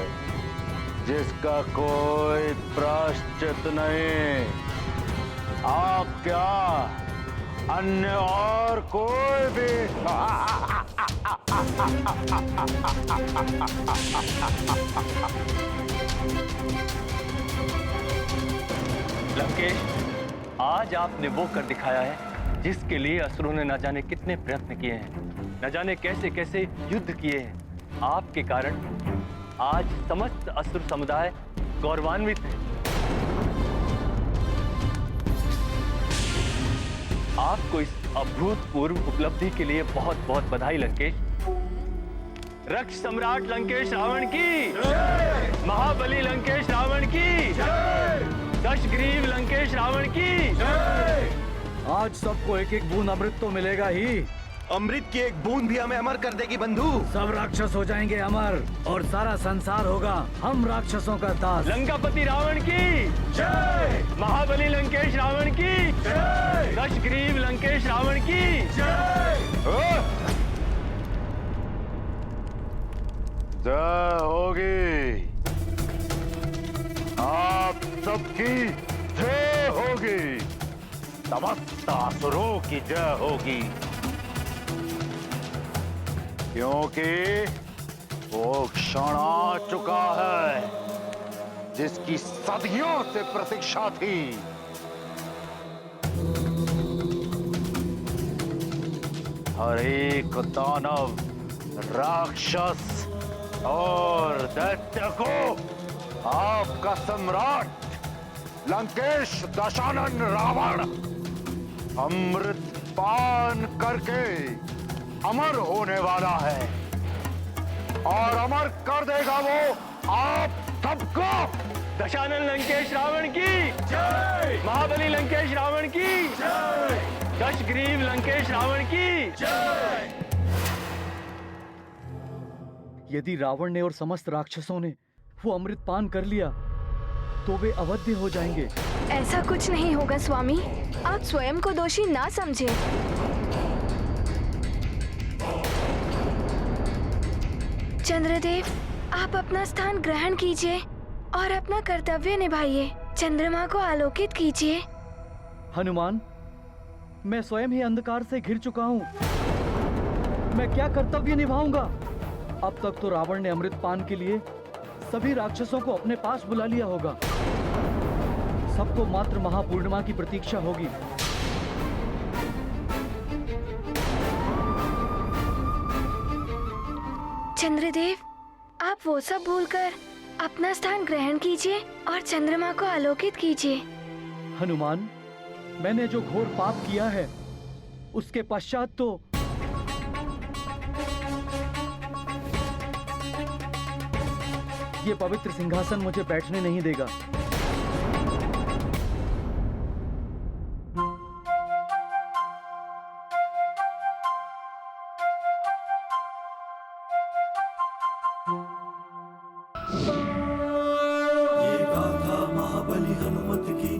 जिसका कोई प्रायश्चित नहीं। आप क्या अन्य और कोई भी लंकेश, आज आपने वो कर दिखाया है जिसके लिए असुरों ने न जाने कितने प्रयत्न किए हैं, न जाने कैसे कैसे युद्ध किए हैं। आपके कारण आज समस्त असुर समुदाय गौरवान्वित है। आपको इस अभूतपूर्व उपलब्धि के लिए बहुत बहुत बधाई लंकेश। रक्ष सम्राट लंकेश रावण की, महाबली लंकेश रावण की, दशग्रीव लंकेश रावण की। आज सबको एक एक बूंद अमृत तो मिलेगा ही। अमृत की एक बूंद भी हमें अमर कर देगी बंधु। सब राक्षस हो जाएंगे अमर और सारा संसार होगा हम राक्षसों का दास। लंकापति रावण की जय, महाबली लंकेश रावण की जय, दशग्रीव लंकेश रावण की जय। जय होगी, आप सबकी जय होगी, समस्त असुरों की जय होगी, क्योंकि वो क्षण आ चुका है जिसकी सदियों से प्रतीक्षा थी। हर एक दानव, राक्षस और दैत्य को आपका सम्राट लंकेश दशानन रावण अमृत पान करके अमर होने वाला है और अमर कर देगा वो आप सबको। दशानन लंकेश रावण की जय, महाबली लंकेश रावण की जय, दशग्रीव लंकेश रावण की जय। यदि रावण ने और समस्त राक्षसों ने वो अमृत पान कर लिया तो वे अवध्य हो जाएंगे। ऐसा कुछ नहीं होगा स्वामी, आप स्वयं को दोषी ना समझें। चंद्रदेव, आप अपना स्थान ग्रहण कीजिए और अपना कर्तव्य निभाइए। चंद्रमा को आलोकित कीजिए। हनुमान, मैं स्वयं ही अंधकार से घिर चुका हूँ। मैं क्या कर्तव्य निभाऊंगा? अब तक तो रावण ने अमृत पान के लिए सभी राक्षसों को अपने पास बुला लिया होगा। सबको मात्र महापूर्णिमा की प्रतीक्षा होगी। चंद्रदेव, आप वो सब भूलकर अपना स्थान ग्रहण कीजिए और चंद्रमा को आलोकित कीजिए। हनुमान, मैंने जो घोर पाप किया है उसके पश्चात तो ये पवित्र सिंहासन मुझे बैठने नहीं देगा। ये गाथा महाबली हनुमत की,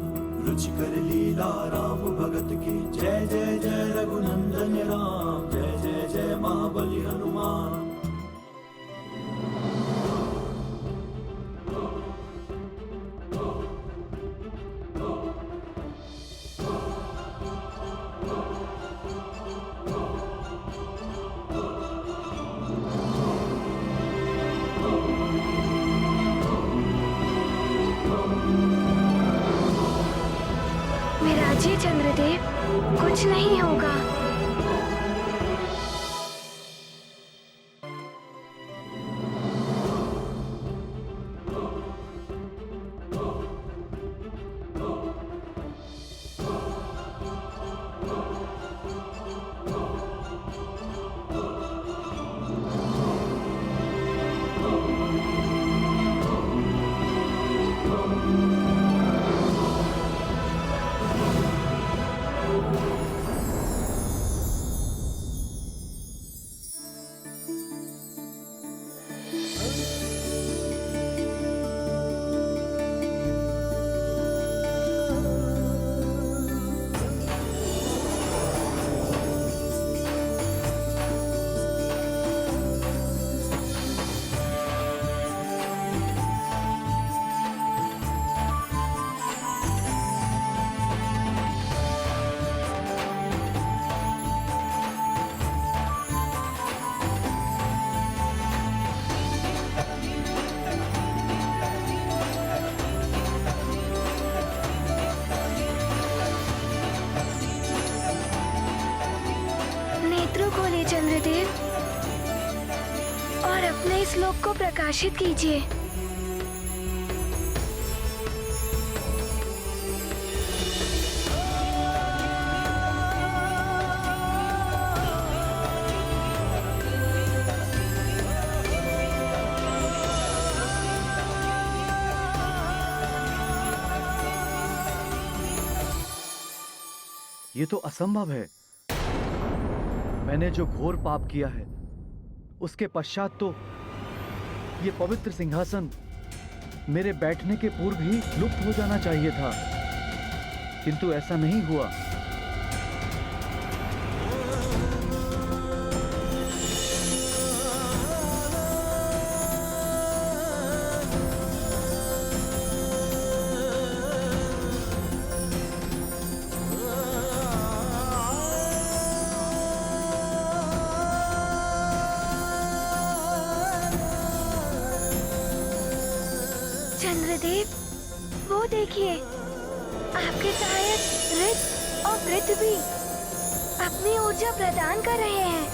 रुचिकर लीला राम भगत की। जय जय जय रघुनंदन राम, जय जय जय महाबली हनुमान। जी चंद्रदेव, कुछ नहीं होगा। चंद्रदेव, और अपने इस लोक को प्रकाशित कीजिए। ये तो असंभव है। मैंने जो घोर पाप किया है उसके पश्चात तो ये पवित्र सिंहासन मेरे बैठने के पूर्व ही लुप्त हो जाना चाहिए था, किंतु ऐसा नहीं हुआ। चंद्रदेव, वो देखिए, आपके सहायक ऋत और वृत्त भी अपनी ऊर्जा प्रदान कर रहे हैं।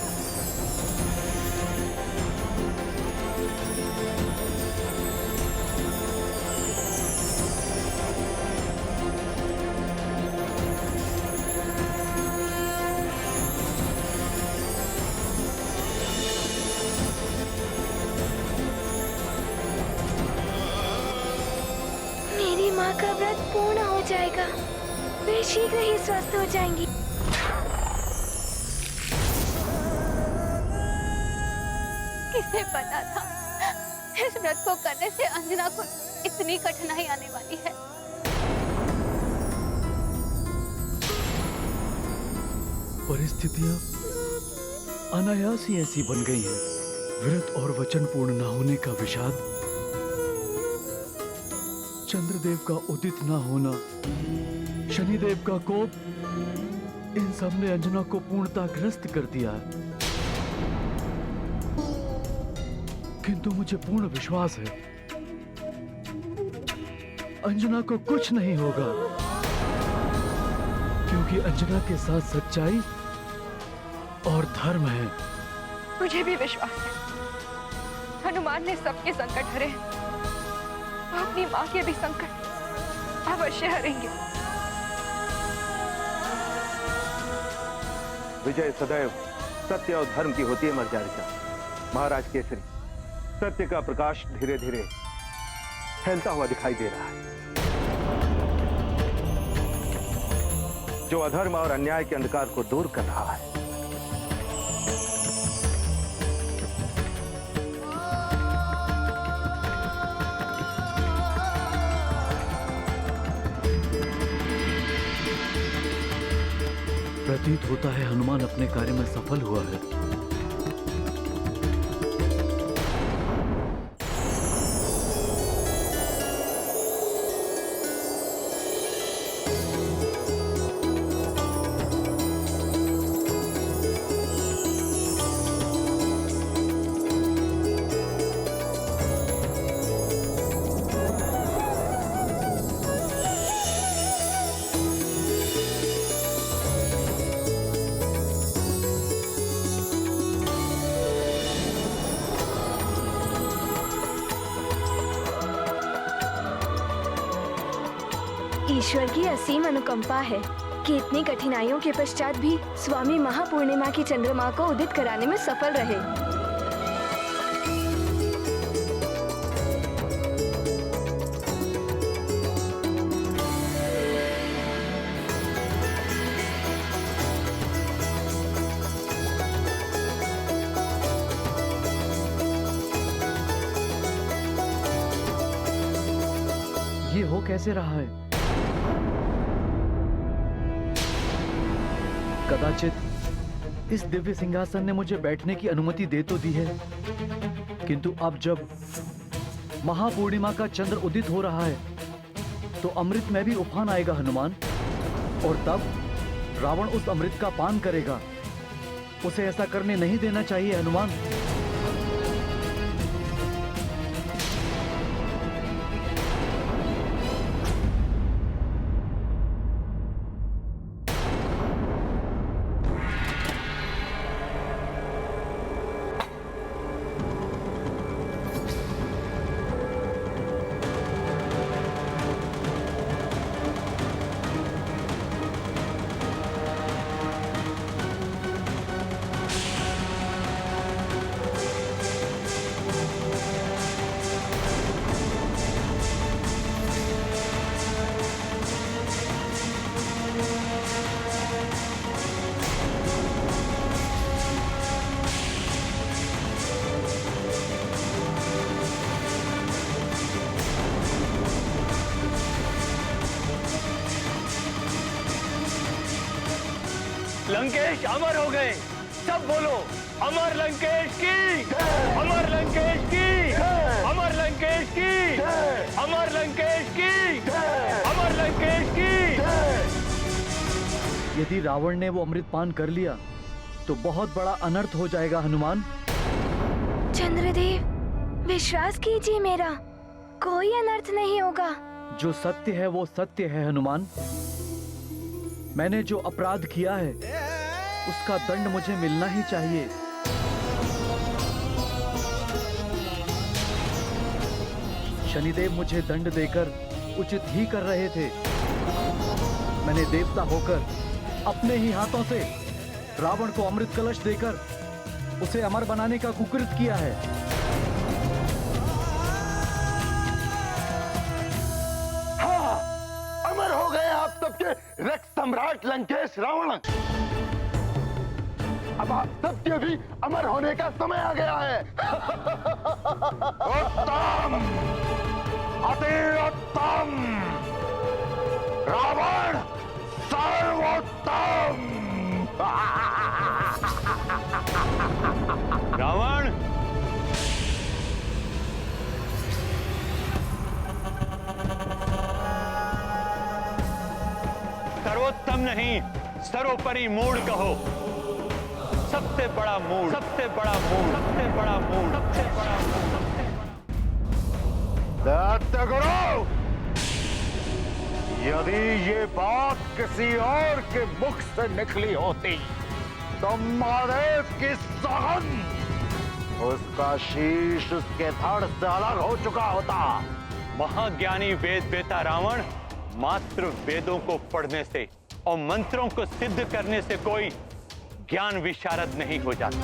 मेरी माँ का व्रत पूर्ण हो जाएगा, वे शीघ्र ही स्वस्थ हो जाएंगी। किसे पता था इस व्रत को करने से अंजना को इतनी कठिनाई आने वाली है। परिस्थितियां अनायास ही ऐसी बन गई हैं। व्रत और वचन पूर्ण न होने का विषाद, चंद्रदेव का उदित न होना, शनिदेव का कोप, इन सब ने अंजना को पूर्णता ग्रस्त कर दिया है। किंतु मुझे पूर्ण विश्वास है अंजना को कुछ नहीं होगा, क्योंकि अंजना के साथ सच्चाई और धर्म है। मुझे भी विश्वास है हनुमान ने सबके संकट हरे, वो अपनी माँ के भी संकट अवश्य हरेंगे। विजय सदैव सत्य और धर्म की होती है मर्यादा। महाराज केसरी, सत्य का प्रकाश धीरे धीरे फैलता हुआ दिखाई दे रहा है। जो अधर्म और अन्याय के अंधकार को दूर कर रहा है। प्रतीत होता है हनुमान अपने कार्य में सफल हुआ है। ईश्वर की असीम अनुकंपा है कि इतनी कठिनाइयों के पश्चात भी स्वामी महापूर्णिमा की चंद्रमा को उदित कराने में सफल रहे। ये हो कैसे रहा है? कदाचित इस दिव्य सिंहासन ने मुझे बैठने की अनुमति दे तो दी है, किंतु अब जब महापूर्णिमा का चंद्र उदित हो रहा है तो अमृत में भी उफान आएगा हनुमान, और तब रावण उस अमृत का पान करेगा। उसे ऐसा करने नहीं देना चाहिए हनुमान। लंकेश अमर हो गए। सब बोलो, अमर लंकेश की, अमर लंकेश की, अमर लंकेश की, अमर लंकेश की, अमर लंकेश की। यदि रावण ने वो अमृत पान कर लिया तो बहुत बड़ा अनर्थ हो जाएगा हनुमान। चंद्रदेव, विश्वास कीजिए मेरा, कोई अनर्थ नहीं होगा। जो सत्य है वो सत्य है हनुमान। मैंने जो अपराध किया है उसका दंड मुझे मिलना ही चाहिए। शनिदेव मुझे दंड देकर उचित ही कर रहे थे। मैंने देवता होकर अपने ही हाथों से रावण को अमृत कलश देकर उसे अमर बनाने का कुकृत किया है। हाँ, अमर हो गए आप सबके रक्त सम्राट लंकेश रावण। अब आप सबके भी अमर होने का समय आ गया है। उत्तम, अति उत्तम, रावण सर्वोत्तम। रावण, सर्वोत्तम नहीं, सर्वोपरि मूढ़ कहो। सबसे बड़ा मूढ़, सबसे बड़ा मूढ़, सबसे बड़ा मूढ़, सबसे बड़ा मूढ़। सत्य गुरु, यदि ये बात किसी और के मुख से निकली होती तो महादेव की सघन उसका शीश उसके धड़ से अलग हो चुका होता। महाज्ञानी वेद वेता रावण मात्र वेदों को पढ़ने से और मंत्रों को सिद्ध करने से कोई ज्ञान विशारद नहीं हो जाता।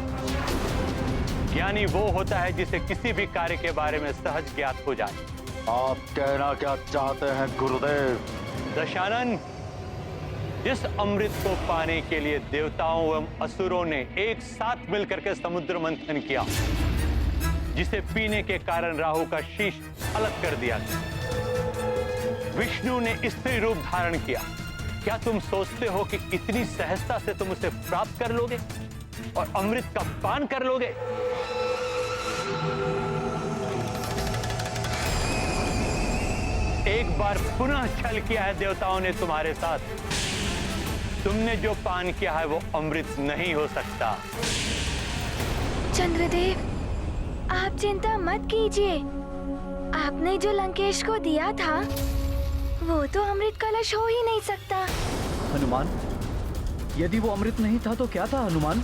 ज्ञानी वो होता है जिसे किसी भी कार्य के बारे में सहज ज्ञात हो जाए। आप कहना क्या चाहते हैं गुरुदेव? दशानन, जिस अमृत को पाने के लिए देवताओं एवं असुरों ने एक साथ मिलकर के समुद्र मंथन किया, जिसे पीने के कारण राहु का शीश अलग कर दिया, विष्णु ने स्त्री रूप धारण किया, क्या तुम सोचते हो कि इतनी सहजता से तुम उसे प्राप्त कर लोगे और अमृत का पान कर लोगे? एक बार पुनः छल किया है देवताओं ने तुम्हारे साथ। तुमने जो पान किया है वो अमृत नहीं हो सकता। चंद्रदेव, आप चिंता मत कीजिए। आपने जो लंकेश को दिया था वो तो अमृत कलश हो ही नहीं सकता। हनुमान, यदि वो अमृत नहीं था तो क्या था हनुमान?